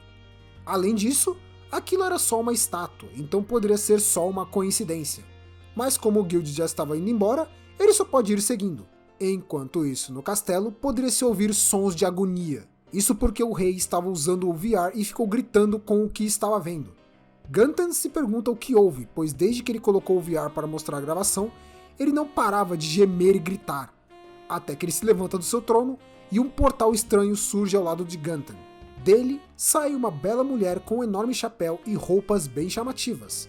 Além disso, aquilo era só uma estátua, então poderia ser só uma coincidência. Mas como o Guildius já estava indo embora, ele só pode ir seguindo. Enquanto isso, no castelo, poderia-se ouvir sons de agonia. Isso porque o rei estava usando o VR e ficou gritando com o que estava vendo. Gantan se pergunta o que houve, pois desde que ele colocou o VR para mostrar a gravação, ele não parava de gemer e gritar. Até que ele se levanta do seu trono e um portal estranho surge ao lado de Gantan. Dele sai uma bela mulher com um enorme chapéu e roupas bem chamativas.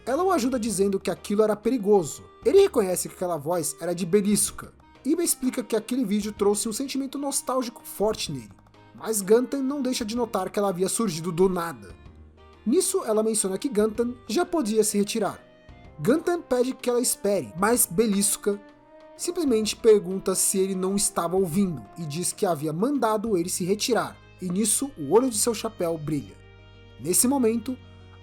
Ela o ajuda dizendo que aquilo era perigoso. Ele reconhece que aquela voz era de Belissuca. Iba explica que aquele vídeo trouxe um sentimento nostálgico forte nele. Mas Gantan não deixa de notar que ela havia surgido do nada. Nisso, ela menciona que Gantan já podia se retirar. Gantan pede que ela espere, mas Belissuca simplesmente pergunta se ele não estava ouvindo e diz que havia mandado ele se retirar, e nisso o olho de seu chapéu brilha. Nesse momento,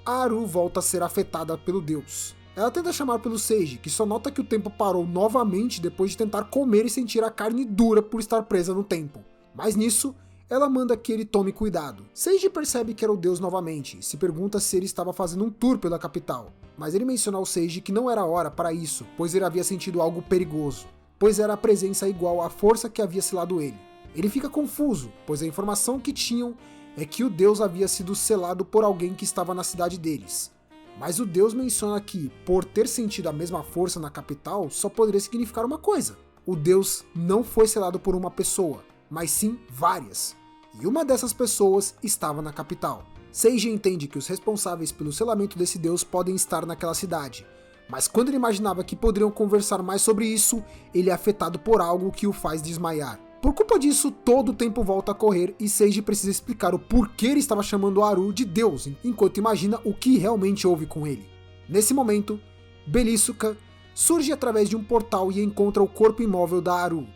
Aru volta a ser afetada pelo deus. Ela tenta chamar pelo Seiji, que só nota que o tempo parou novamente depois de tentar comer e sentir a carne dura por estar presa no tempo. Mas nisso, ela manda que ele tome cuidado. Seiji percebe que era o deus novamente e se pergunta se ele estava fazendo um tour pela capital. Mas ele menciona ao Seiji que não era hora para isso, pois ele havia sentido algo perigoso, pois era a presença igual à força que havia selado ele. Ele fica confuso, pois a informação que tinham é que o deus havia sido selado por alguém que estava na cidade deles. Mas o deus menciona que, por ter sentido a mesma força na capital, só poderia significar uma coisa. O deus não foi selado por uma pessoa, mas sim várias. E uma dessas pessoas estava na capital. Seiji entende que os responsáveis pelo selamento desse deus podem estar naquela cidade, mas quando ele imaginava que poderiam conversar mais sobre isso, ele é afetado por algo que o faz desmaiar. Por culpa disso, todo o tempo volta a correr e Seiji precisa explicar o porquê ele estava chamando Aru de Deus, enquanto imagina o que realmente houve com ele. Nesse momento, Belissuca surge através de um portal e encontra o corpo imóvel da Aru.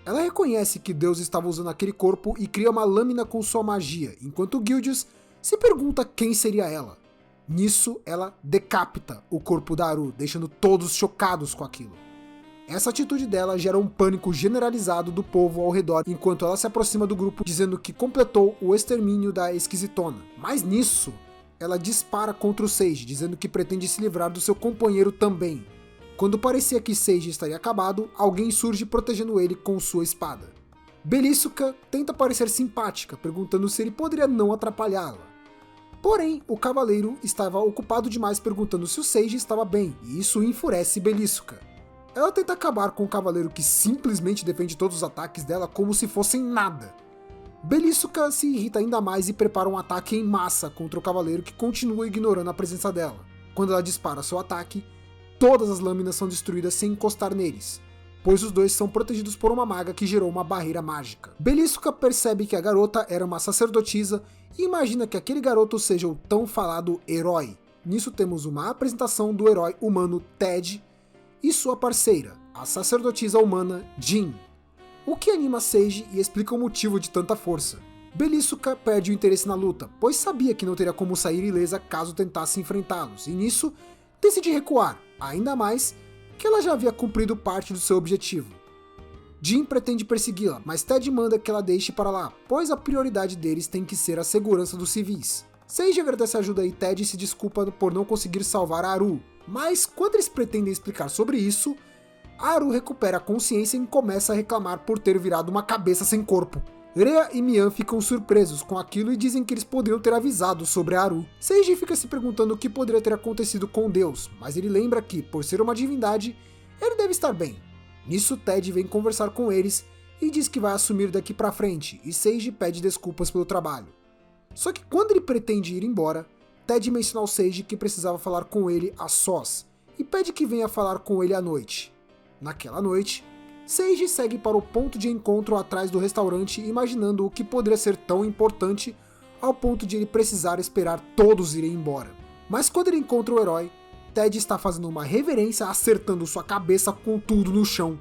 Ela reconhece que Deus estava usando aquele corpo e cria uma lâmina com sua magia, enquanto Guildius se pergunta quem seria ela. Nisso, ela decapita o corpo da Aru, deixando todos chocados com aquilo. Essa atitude dela gera um pânico generalizado do povo ao redor, enquanto ela se aproxima do grupo dizendo que completou o extermínio da esquisitona. Mas nisso, ela dispara contra o Seiji, dizendo que pretende se livrar do seu companheiro também. Quando parecia que Seiji estaria acabado, alguém surge protegendo ele com sua espada. Belissuca tenta parecer simpática, perguntando se ele poderia não atrapalhá-la. Porém, o cavaleiro estava ocupado demais perguntando se o Seiji estava bem, e isso enfurece Belissuca. Ela tenta acabar com o cavaleiro que simplesmente defende todos os ataques dela como se fossem nada. Belissuca se irrita ainda mais e prepara um ataque em massa contra o cavaleiro que continua ignorando a presença dela. Quando ela dispara seu ataque, todas as lâminas são destruídas sem encostar neles. pois os dois são protegidos por uma maga que gerou uma barreira mágica. Belíssuca percebe que a garota era uma sacerdotisa e imagina que aquele garoto seja o tão falado herói. Nisso temos uma apresentação do herói humano Ted e sua parceira, a sacerdotisa humana Jean, o que anima Sage e explica o motivo de tanta força. Belíssuca perde o interesse na luta, pois sabia que não teria como sair ilesa caso tentasse enfrentá-los, e nisso decide recuar, ainda mais que ela já havia cumprido parte do seu objetivo. Jean pretende persegui-la, mas Ted manda que ela deixe para lá, pois a prioridade deles tem que ser a segurança dos civis. Sage agradece a ajuda e Ted se desculpa por não conseguir salvar a Haru, mas quando eles pretendem explicar sobre isso, a Haru recupera a consciência e começa a reclamar por ter virado uma cabeça sem corpo. Rhea e Mian ficam surpresos com aquilo e dizem que eles poderiam ter avisado sobre a Haru. Sage fica se perguntando o que poderia ter acontecido com Deus, mas ele lembra que, por ser uma divindade, ele deve estar bem. Nisso Ted vem conversar com eles e diz que vai assumir daqui pra frente, e Sage pede desculpas pelo trabalho. Só que quando ele pretende ir embora, Ted menciona ao Sage que precisava falar com ele a sós, e pede que venha falar com ele à noite. Naquela noite, Sage segue para o ponto de encontro atrás do restaurante, imaginando o que poderia ser tão importante ao ponto de ele precisar esperar todos irem embora. Mas quando ele encontra o herói, Ted está fazendo uma reverência acertando sua cabeça com tudo no chão.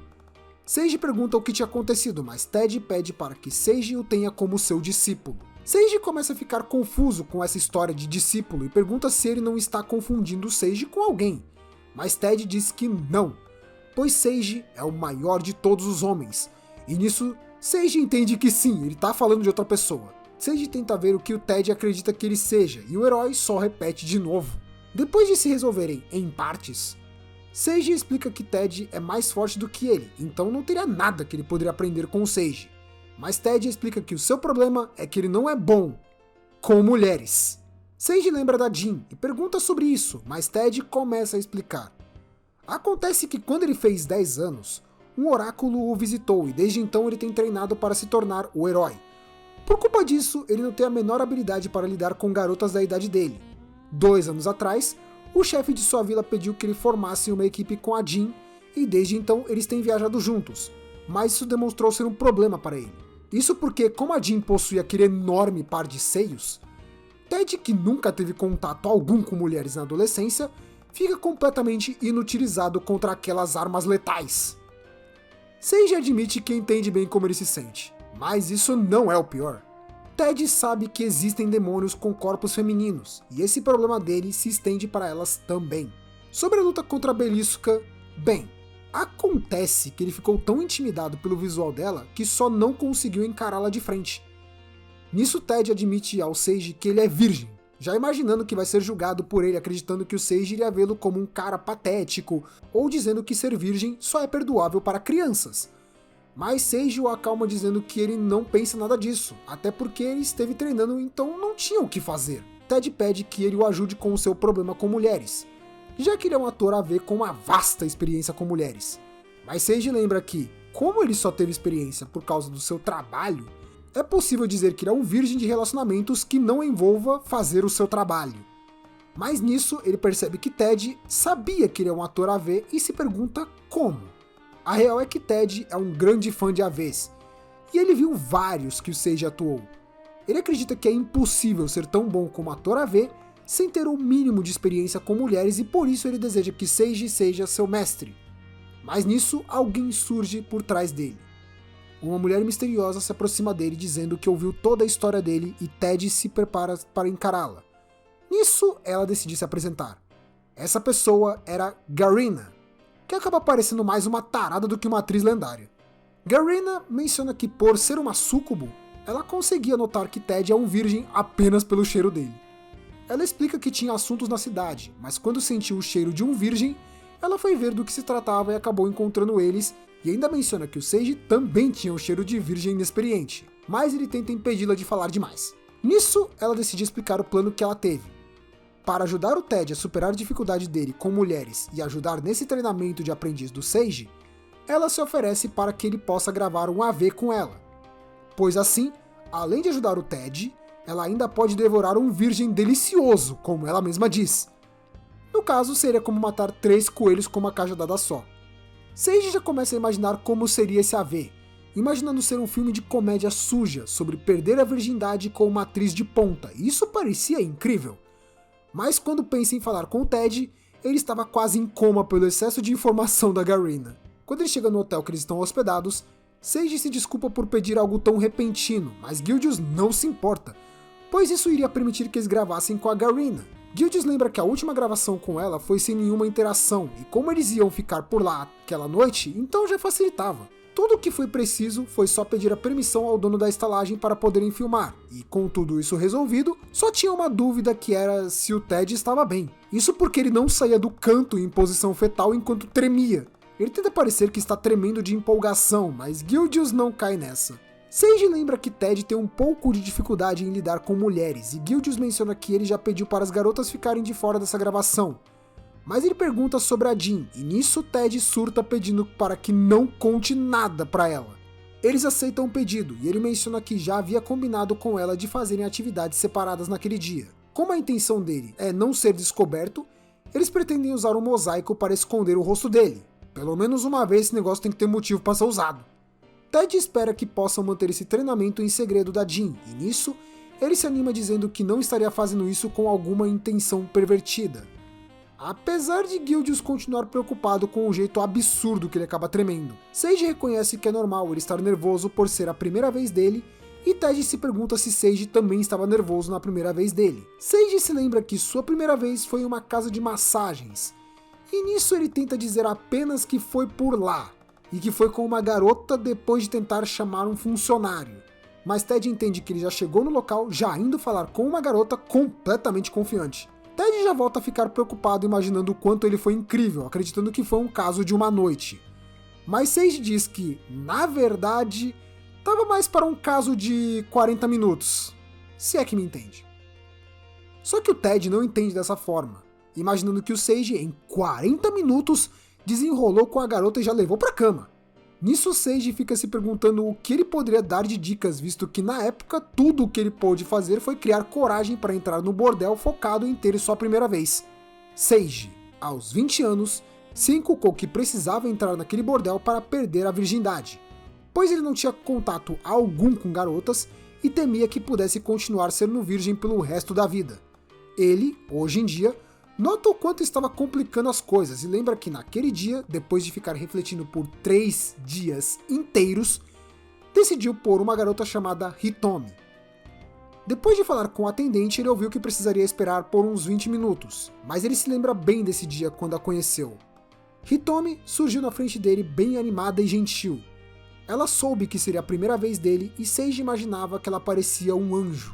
Sage pergunta o que tinha acontecido, mas Ted pede para que Sage o tenha como seu discípulo. Sage começa a ficar confuso com essa história de discípulo e pergunta se ele não está confundindo Sage com alguém, mas Ted diz que não, pois Sage é o maior de todos os homens, e nisso Sage entende que sim, ele está falando de outra pessoa. Sage tenta ver o que o Ted acredita que ele seja, e o herói só repete de novo. Depois de se resolverem em partes, Sage explica que Ted é mais forte do que ele, então não teria nada que ele poderia aprender com o Sage. Mas Ted explica que o seu problema é que ele não é bom com mulheres. Sage lembra da Jean e pergunta sobre isso, mas Ted começa a explicar. Acontece que quando ele fez 10 anos, um oráculo o visitou e desde então ele tem treinado para se tornar o herói. Por culpa disso, ele não tem a menor habilidade para lidar com garotas da idade dele. 2 anos atrás, o chefe de sua vila pediu que ele formasse uma equipe com a Jean e desde então eles têm viajado juntos, mas isso demonstrou ser um problema para ele. Isso porque, como a Jean possui aquele enorme par de seios, Ted, que nunca teve contato algum com mulheres na adolescência, fica completamente inutilizado contra aquelas armas letais. Sage admite que entende bem como ele se sente, mas isso não é o pior. Ted sabe que existem demônios com corpos femininos, e esse problema dele se estende para elas também. Sobre a luta contra a Belíssuca, bem, acontece que ele ficou tão intimidado pelo visual dela que só não conseguiu encará-la de frente. Nisso Ted admite ao Sage que ele é virgem, já imaginando que vai ser julgado por ele acreditando que o Sage iria vê-lo como um cara patético, ou dizendo que ser virgem só é perdoável para crianças. Mas Sage o acalma dizendo que ele não pensa nada disso, até porque ele esteve treinando, então não tinha o que fazer. Ted pede que ele o ajude com o seu problema com mulheres, já que ele é um ator AV com uma vasta experiência com mulheres. Mas Sage lembra que, como ele só teve experiência por causa do seu trabalho, é possível dizer que ele é um virgem de relacionamentos que não envolva fazer o seu trabalho. Mas nisso ele percebe que Ted sabia que ele é um ator AV e se pergunta como. A real é que Ted é um grande fã de AVs, e ele viu vários que o Sage atuou. Ele acredita que é impossível ser tão bom como ator AV sem ter o mínimo de experiência com mulheres e por isso ele deseja que Sage seja seu mestre. Mas nisso alguém surge por trás dele. Uma mulher misteriosa se aproxima dele dizendo que ouviu toda a história dele e Ted se prepara para encará-la. Nisso, ela decide se apresentar. Essa pessoa era Garina, que acaba parecendo mais uma tarada do que uma atriz lendária. Garina menciona que por ser uma súcubo, ela conseguia notar que Ted é um virgem apenas pelo cheiro dele. Ela explica que tinha assuntos na cidade, mas quando sentiu o cheiro de um virgem, ela foi ver do que se tratava e acabou encontrando eles. E ainda menciona que o Sage também tinha um cheiro de virgem inexperiente, mas ele tenta impedi-la de falar demais. Nisso, ela decide explicar o plano que ela teve. Para ajudar o Ted a superar a dificuldade dele com mulheres e ajudar nesse treinamento de aprendiz do Sage, ela se oferece para que ele possa gravar um AV com ela. Pois assim, além de ajudar o Ted, ela ainda pode devorar um virgem delicioso, como ela mesma diz. No caso, seria como matar 3 coelhos com uma cajadada só. Sage já começa a imaginar como seria esse AV, imaginando ser um filme de comédia suja sobre perder a virgindade com uma atriz de ponta. Isso parecia incrível. Mas quando pensa em falar com o Ted, ele estava quase em coma pelo excesso de informação da Garena. Quando ele chega no hotel que eles estão hospedados, Sage se desculpa por pedir algo tão repentino, mas Gildius não se importa, pois isso iria permitir que eles gravassem com a Garena. Gildius lembra que a última gravação com ela foi sem nenhuma interação, e como eles iam ficar por lá aquela noite, então já facilitava. Tudo o que foi preciso foi só pedir a permissão ao dono da estalagem para poderem filmar, e com tudo isso resolvido, só tinha uma dúvida que era se o Ted estava bem. Isso porque ele não saía do canto em posição fetal enquanto tremia. Ele tenta parecer que está tremendo de empolgação, mas Gildius não cai nessa. Sage lembra que Ted tem um pouco de dificuldade em lidar com mulheres, e Gildius menciona que ele já pediu para as garotas ficarem de fora dessa gravação. Mas ele pergunta sobre a Jean, e nisso Ted surta pedindo para que não conte nada para ela. Eles aceitam o pedido, e ele menciona que já havia combinado com ela de fazerem atividades separadas naquele dia. Como a intenção dele é não ser descoberto, eles pretendem usar um mosaico para esconder o rosto dele. Pelo menos uma vez esse negócio tem que ter motivo para ser usado. Ted espera que possam manter esse treinamento em segredo da Jean, e nisso, ele se anima dizendo que não estaria fazendo isso com alguma intenção pervertida. Apesar de Gildius continuar preocupado com o jeito absurdo que ele acaba tremendo. Sage reconhece que é normal ele estar nervoso por ser a primeira vez dele, e Ted se pergunta se Sage também estava nervoso na primeira vez dele. Sage se lembra que sua primeira vez foi em uma casa de massagens, e nisso ele tenta dizer apenas que foi por lá, e que foi com uma garota depois de tentar chamar um funcionário. Mas Ted entende que ele já chegou no local, já indo falar com uma garota completamente confiante. Ted já volta a ficar preocupado imaginando o quanto ele foi incrível, acreditando que foi um caso de uma noite. Mas Sage diz que, na verdade, estava mais para um caso de 40 minutos, se é que me entende. Só que o Ted não entende dessa forma, imaginando que o Sage, em 40 minutos, desenrolou com a garota e já levou pra cama. Nisso Sage fica se perguntando o que ele poderia dar de dicas, visto que na época tudo o que ele pôde fazer foi criar coragem para entrar no bordel focado em ter sua primeira vez. Sage, aos 20 anos, se inculcou que precisava entrar naquele bordel para perder a virgindade, pois ele não tinha contato algum com garotas e temia que pudesse continuar sendo virgem pelo resto da vida. Ele, hoje em dia, nota o quanto estava complicando as coisas e lembra que naquele dia, depois de ficar refletindo por 3 dias inteiros, decidiu pôr uma garota chamada Hitomi. Depois de falar com o atendente, ele ouviu que precisaria esperar por uns 20 minutos, mas ele se lembra bem desse dia quando a conheceu. Hitomi surgiu na frente dele bem animada e gentil. Ela soube que seria a primeira vez dele e Sage imaginava que ela parecia um anjo.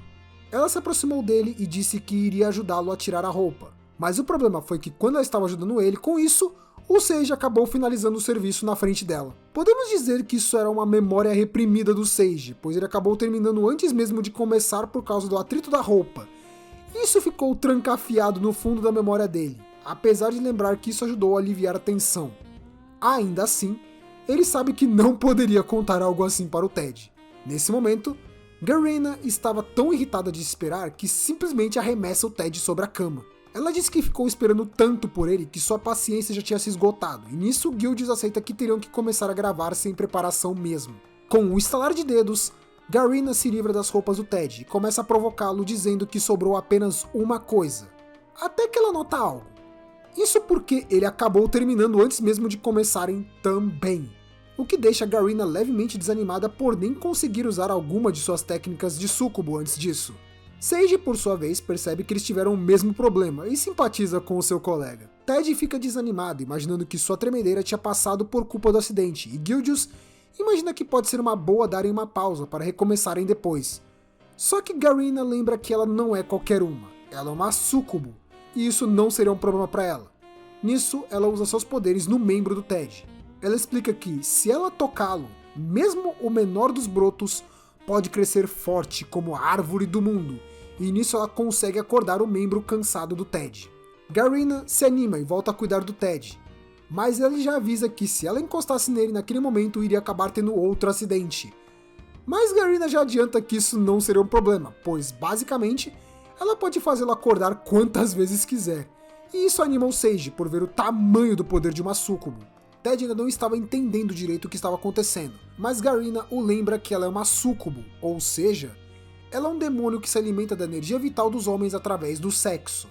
Ela se aproximou dele e disse que iria ajudá-lo a tirar a roupa. Mas o problema foi que quando ela estava ajudando ele com isso, o Sage acabou finalizando o serviço na frente dela. Podemos dizer que isso era uma memória reprimida do Sage, pois ele acabou terminando antes mesmo de começar por causa do atrito da roupa. Isso ficou trancafiado no fundo da memória dele, apesar de lembrar que isso ajudou a aliviar a tensão. Ainda assim, ele sabe que não poderia contar algo assim para o Ted. Nesse momento, Garena estava tão irritada de esperar que simplesmente arremessa o Ted sobre a cama. Ela disse que ficou esperando tanto por ele que sua paciência já tinha se esgotado, e nisso Gildius aceita que teriam que começar a gravar sem preparação mesmo. Com um estalar de dedos, Garena se livra das roupas do Ted e começa a provocá-lo dizendo que sobrou apenas uma coisa. Até que ela nota algo. Isso porque ele acabou terminando antes mesmo de começarem também, o que deixa Garena levemente desanimada por nem conseguir usar alguma de suas técnicas de súcubo antes disso. Sage, por sua vez, percebe que eles tiveram o mesmo problema e simpatiza com o seu colega. Ted fica desanimado, imaginando que sua tremedeira tinha passado por culpa do acidente, e Gildius imagina que pode ser uma boa darem uma pausa para recomeçarem depois. Só que Garena lembra que ela não é qualquer uma, ela é uma súcubo, e isso não seria um problema para ela. Nisso, ela usa seus poderes no membro do Ted. Ela explica que, se ela tocá-lo, mesmo o menor dos brotos pode crescer forte como a árvore do mundo, e nisso ela consegue acordar o membro cansado do Ted. Garena se anima e volta a cuidar do Ted, mas ele já avisa que se ela encostasse nele naquele momento iria acabar tendo outro acidente. Mas Garena já adianta que isso não seria um problema, pois basicamente ela pode fazê-lo acordar quantas vezes quiser, e isso anima o Sage por ver o tamanho do poder de uma súcubo. Ted ainda não estava entendendo direito o que estava acontecendo, mas Garina o lembra que ela é uma súcubo, ou seja, ela é um demônio que se alimenta da energia vital dos homens através do sexo.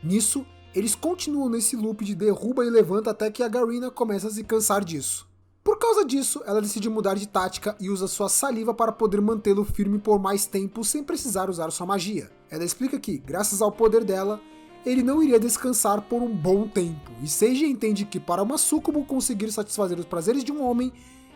Nisso, eles continuam nesse loop de derruba e levanta até que a Garina começa a se cansar disso. Por causa disso, ela decide mudar de tática e usa sua saliva para poder mantê-lo firme por mais tempo sem precisar usar sua magia. Ela explica que, graças ao poder dela, ele não iria descansar por um bom tempo, e Seiji entende que para uma súcubo conseguir satisfazer os prazeres de um homem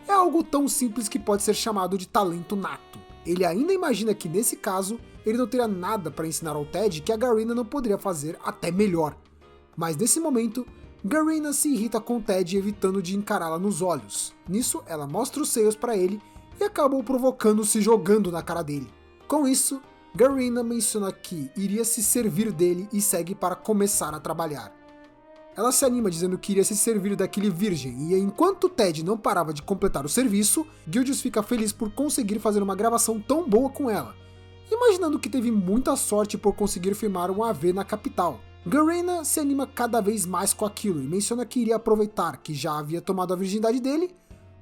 é algo tão simples que pode ser chamado de talento nato. Ele ainda imagina que nesse caso, ele não teria nada para ensinar ao Ted que a Garina não poderia fazer até melhor. Mas nesse momento, Garina se irrita com Ted evitando de encará-la nos olhos. Nisso, ela mostra os seios para ele e acaba o provocando se jogando na cara dele. Com isso, Garina menciona que iria se servir dele e segue para começar a trabalhar. Ela se anima dizendo que iria se servir daquele virgem, e enquanto Ted não parava de completar o serviço, Gildius fica feliz por conseguir fazer uma gravação tão boa com ela, imaginando que teve muita sorte por conseguir filmar um AV na capital. Garina se anima cada vez mais com aquilo e menciona que iria aproveitar que já havia tomado a virgindade dele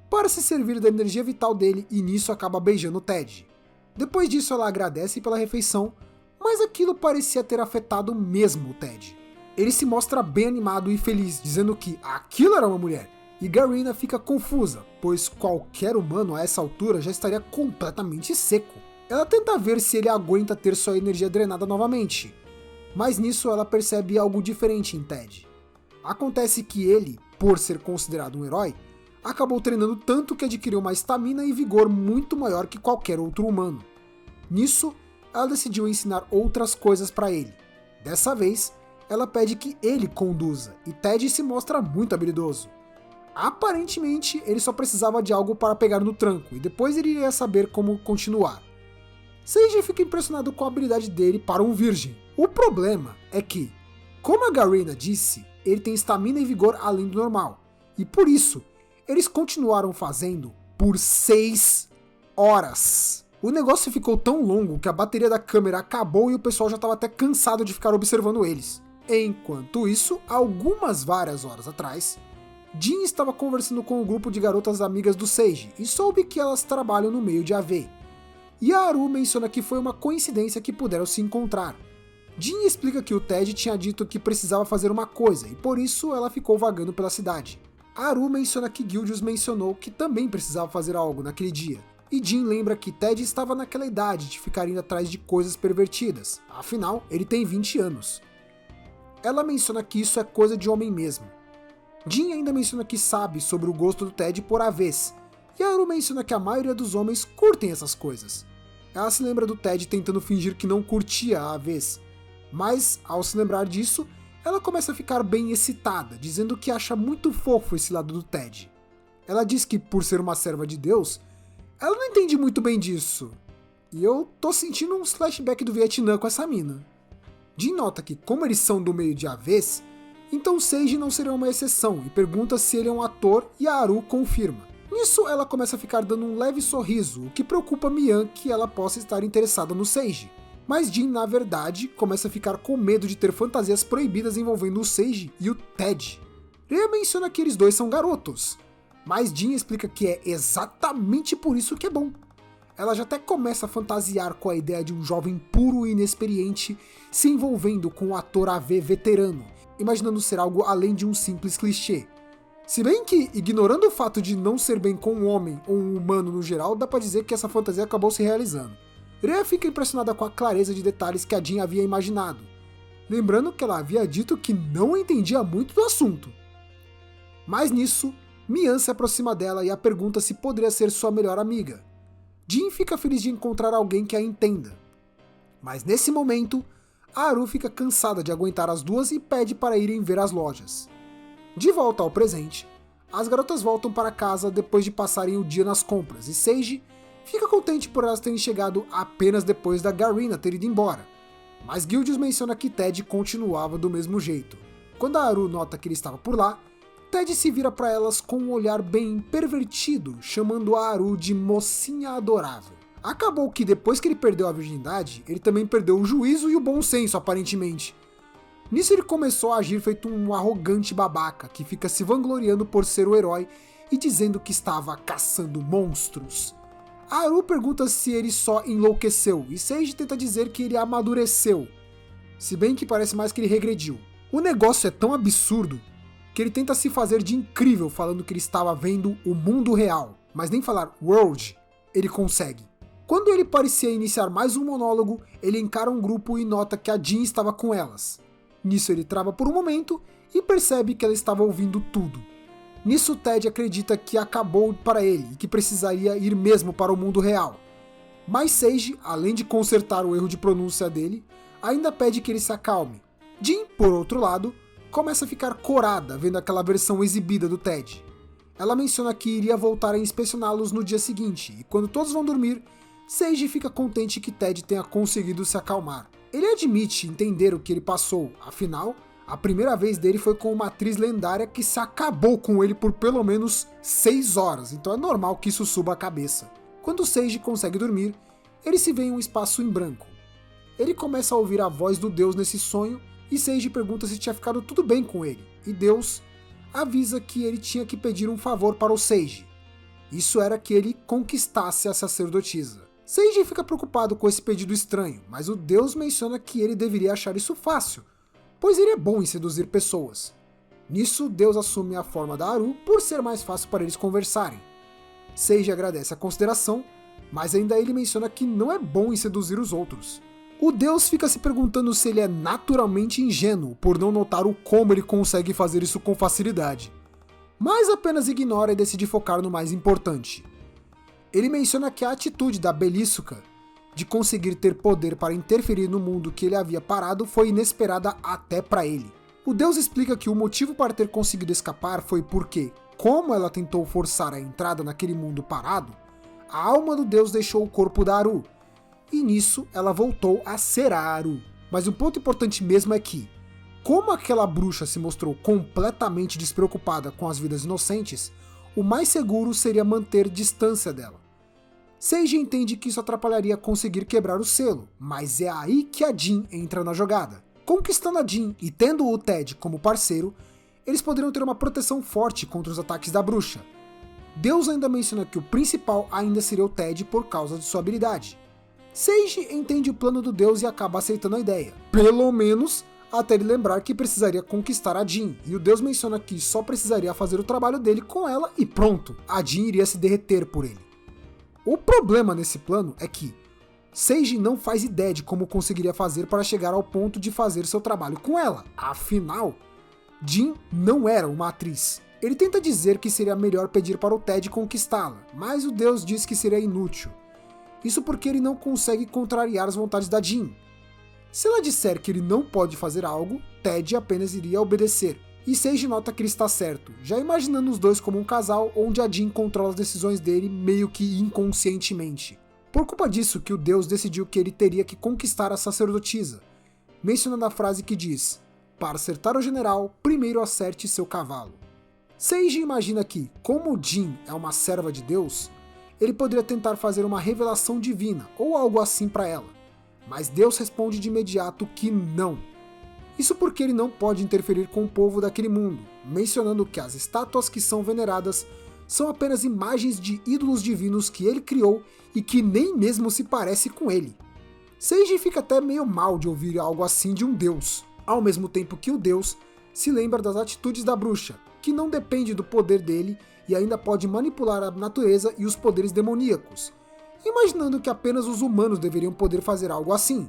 para se servir da energia vital dele, e nisso acaba beijando Ted. Depois disso ela agradece pela refeição, mas aquilo parecia ter afetado mesmo o Ted. Ele se mostra bem animado e feliz, dizendo que aquilo era uma mulher, e Garina fica confusa, pois qualquer humano a essa altura já estaria completamente seco. Ela tenta ver se ele aguenta ter sua energia drenada novamente, mas nisso ela percebe algo diferente em Ted. Acontece que ele, por ser considerado um herói, acabou treinando tanto que adquiriu uma estamina e vigor muito maior que qualquer outro humano. Nisso, ela decidiu ensinar outras coisas para ele. Dessa vez, ela pede que ele conduza, e Ted se mostra muito habilidoso. Aparentemente, ele só precisava de algo para pegar no tranco, e depois ele iria saber como continuar. Seiji fica impressionado com a habilidade dele para um virgem. O problema é que, como a Garina disse, ele tem estamina e vigor além do normal, e por isso, eles continuaram fazendo por 6 horas. O negócio ficou tão longo que a bateria da câmera acabou e o pessoal já estava até cansado de ficar observando eles. Enquanto isso, várias horas atrás, Jin estava conversando com um grupo de garotas amigas do Seiji e soube que elas trabalham no meio de AV. E a Haru menciona que foi uma coincidência que puderam se encontrar. Jin explica que o Ted tinha dito que precisava fazer uma coisa e por isso ela ficou vagando pela cidade. Haru menciona que Gildius mencionou que também precisava fazer algo naquele dia, e Jin lembra que Ted estava naquela idade de ficar indo atrás de coisas pervertidas, afinal, ele tem 20 anos. Ela menciona que isso é coisa de homem mesmo. Jin ainda menciona que sabe sobre o gosto do Ted por AVs, e Haru menciona que a maioria dos homens curtem essas coisas. Ela se lembra do Ted tentando fingir que não curtia AVs, mas ao se lembrar disso, ela começa a ficar bem excitada, dizendo que acha muito fofo esse lado do Ted. Ela diz que, por ser uma serva de Deus, ela não entende muito bem disso. E eu tô sentindo uns flashbacks do Vietnã com essa mina. Jin nota que, como eles são do meio de AVs, então Seiji não seria uma exceção e pergunta se ele é um ator e a Haru confirma. Nisso, ela começa a ficar dando um leve sorriso, o que preocupa Mian que ela possa estar interessada no Seiji. Mas Jin, na verdade, começa a ficar com medo de ter fantasias proibidas envolvendo o Seiji e o Ted. Rhea menciona que eles dois são garotos, mas Jin explica que é exatamente por isso que é bom. Ela já até começa a fantasiar com a ideia de um jovem puro e inexperiente se envolvendo com um ator AV veterano, imaginando ser algo além de um simples clichê. Se bem que, ignorando o fato de não ser bem com um homem ou um humano no geral, dá pra dizer que essa fantasia acabou se realizando. Rhea fica impressionada com a clareza de detalhes que a Jin havia imaginado, lembrando que ela havia dito que não entendia muito do assunto. Mas nisso, Mian se aproxima dela e a pergunta se poderia ser sua melhor amiga. Jin fica feliz de encontrar alguém que a entenda. Mas nesse momento, a Haru fica cansada de aguentar as duas e pede para irem ver as lojas. De volta ao presente, as garotas voltam para casa depois de passarem o dia nas compras e Seiji fica contente por elas terem chegado apenas depois da Garina ter ido embora, mas Gildius menciona que Ted continuava do mesmo jeito. Quando a Haru nota que ele estava por lá, Ted se vira para elas com um olhar bem pervertido, chamando a Haru de mocinha adorável. Acabou que depois que ele perdeu a virgindade, ele também perdeu o juízo e o bom senso, aparentemente. Nisso ele começou a agir feito um arrogante babaca, que fica se vangloriando por ser o herói e dizendo que estava caçando monstros. Haru pergunta se ele só enlouqueceu, e Seiji tenta dizer que ele amadureceu, se bem que parece mais que ele regrediu. O negócio é tão absurdo que ele tenta se fazer de incrível falando que ele estava vendo o mundo real, mas nem falar world ele consegue. Quando ele parecia iniciar mais um monólogo, ele encara um grupo e nota que a Jin estava com elas. Nisso ele trava por um momento e percebe que ela estava ouvindo tudo. Nisso Ted acredita que acabou para ele e que precisaria ir mesmo para o mundo real. Mas Seiji, além de consertar o erro de pronúncia dele, ainda pede que ele se acalme. Jin, por outro lado, começa a ficar corada vendo aquela versão exibida do Ted. Ela menciona que iria voltar a inspecioná-los no dia seguinte, e quando todos vão dormir, Seiji fica contente que Ted tenha conseguido se acalmar. Ele admite entender o que ele passou, afinal, a primeira vez dele foi com uma atriz lendária que se acabou com ele por pelo menos 6 horas, então é normal que isso suba a cabeça. Quando Seiji consegue dormir, ele se vê em um espaço em branco. Ele começa a ouvir a voz do Deus nesse sonho e Seiji pergunta se tinha ficado tudo bem com ele, e Deus avisa que ele tinha que pedir um favor para o Seiji. Isso era que ele conquistasse a sacerdotisa. Seiji fica preocupado com esse pedido estranho, mas o Deus menciona que ele deveria achar isso fácil, pois ele é bom em seduzir pessoas. Nisso, Deus assume a forma da Haru por ser mais fácil para eles conversarem. Seiji agradece a consideração, mas ainda ele menciona que não é bom em seduzir os outros. O Deus fica se perguntando se ele é naturalmente ingênuo por não notar o como ele consegue fazer isso com facilidade, mas apenas ignora e decide focar no mais importante. Ele menciona que a atitude da Belissuca de conseguir ter poder para interferir no mundo que ele havia parado foi inesperada até para ele. O Deus explica que o motivo para ter conseguido escapar foi porque, como ela tentou forçar a entrada naquele mundo parado, a alma do Deus deixou o corpo da Haru, e nisso ela voltou a ser a Haru. Mas o ponto importante mesmo é que, como aquela bruxa se mostrou completamente despreocupada com as vidas inocentes, o mais seguro seria manter distância dela. Seiji entende que isso atrapalharia conseguir quebrar o selo, mas é aí que a Jin entra na jogada. Conquistando a Jin e tendo o Ted como parceiro, eles poderiam ter uma proteção forte contra os ataques da bruxa. Deus ainda menciona que o principal ainda seria o Ted por causa de sua habilidade. Seiji entende o plano do Deus e acaba aceitando a ideia, pelo menos até ele lembrar que precisaria conquistar a Jin, e o Deus menciona que só precisaria fazer o trabalho dele com ela e pronto, a Jin iria se derreter por ele. O problema nesse plano é que Seiji não faz ideia de como conseguiria fazer para chegar ao ponto de fazer seu trabalho com ela, afinal, Jin não era uma atriz. Ele tenta dizer que seria melhor pedir para o Ted conquistá-la, mas o Deus diz que seria inútil. Isso porque ele não consegue contrariar as vontades da Jin. Se ela disser que ele não pode fazer algo, Ted apenas iria obedecer. E Seiji nota que ele está certo, já imaginando os dois como um casal onde a Jin controla as decisões dele meio que inconscientemente. Por culpa disso que o Deus decidiu que ele teria que conquistar a sacerdotisa, mencionando a frase que diz: "Para acertar o general, primeiro acerte seu cavalo". Seiji imagina que, como Jin é uma serva de Deus, ele poderia tentar fazer uma revelação divina ou algo assim para ela, mas Deus responde de imediato que não. Isso porque ele não pode interferir com o povo daquele mundo, mencionando que as estátuas que são veneradas são apenas imagens de ídolos divinos que ele criou e que nem mesmo se parece com ele. Seiji fica até meio mal de ouvir algo assim de um deus, ao mesmo tempo que o deus se lembra das atitudes da bruxa, que não depende do poder dele e ainda pode manipular a natureza e os poderes demoníacos, imaginando que apenas os humanos deveriam poder fazer algo assim.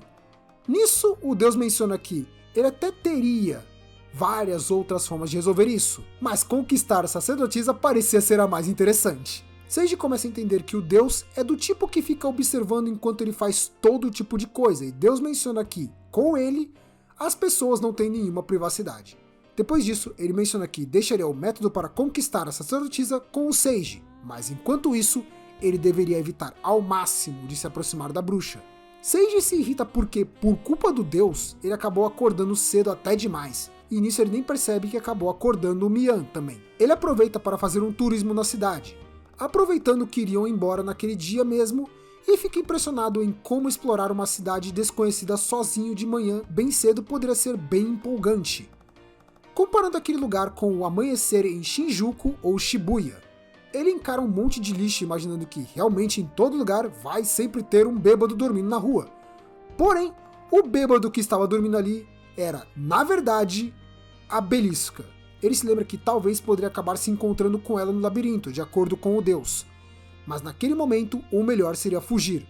Nisso, o deus menciona que ele até teria várias outras formas de resolver isso, mas conquistar a sacerdotisa parecia ser a mais interessante. Seiji começa a entender que o Deus é do tipo que fica observando enquanto ele faz todo tipo de coisa, e Deus menciona que, com ele, as pessoas não têm nenhuma privacidade. Depois disso, ele menciona que deixaria o método para conquistar a sacerdotisa com o Seiji, mas enquanto isso, ele deveria evitar ao máximo de se aproximar da bruxa. Seiji se irrita porque, por culpa do Deus, ele acabou acordando cedo até demais, e nisso ele nem percebe que acabou acordando o Mian também. Ele aproveita para fazer um turismo na cidade, aproveitando que iriam embora naquele dia mesmo, e fica impressionado em como explorar uma cidade desconhecida sozinho de manhã bem cedo poderia ser bem empolgante. Comparando aquele lugar com o amanhecer em Shinjuku ou Shibuya, ele encara um monte de lixo imaginando que realmente em todo lugar vai sempre ter um bêbado dormindo na rua. Porém, o bêbado que estava dormindo ali era, na verdade, a Belisca. Ele se lembra que talvez poderia acabar se encontrando com ela no labirinto, de acordo com o deus. Mas naquele momento, o melhor seria fugir.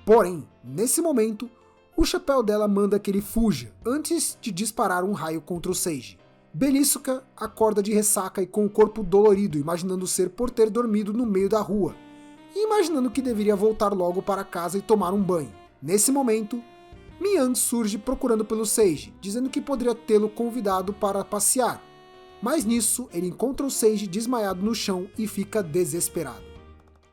Porém, nesse momento, o chapéu dela manda que ele fuja, antes de disparar um raio contra o Seiji. Belisca acorda de ressaca e com o corpo dolorido, imaginando ser por ter dormido no meio da rua, e imaginando que deveria voltar logo para casa e tomar um banho. Nesse momento, Mian surge procurando pelo Seiji, dizendo que poderia tê-lo convidado para passear. Mas nisso, ele encontra o Seiji desmaiado no chão e fica desesperado.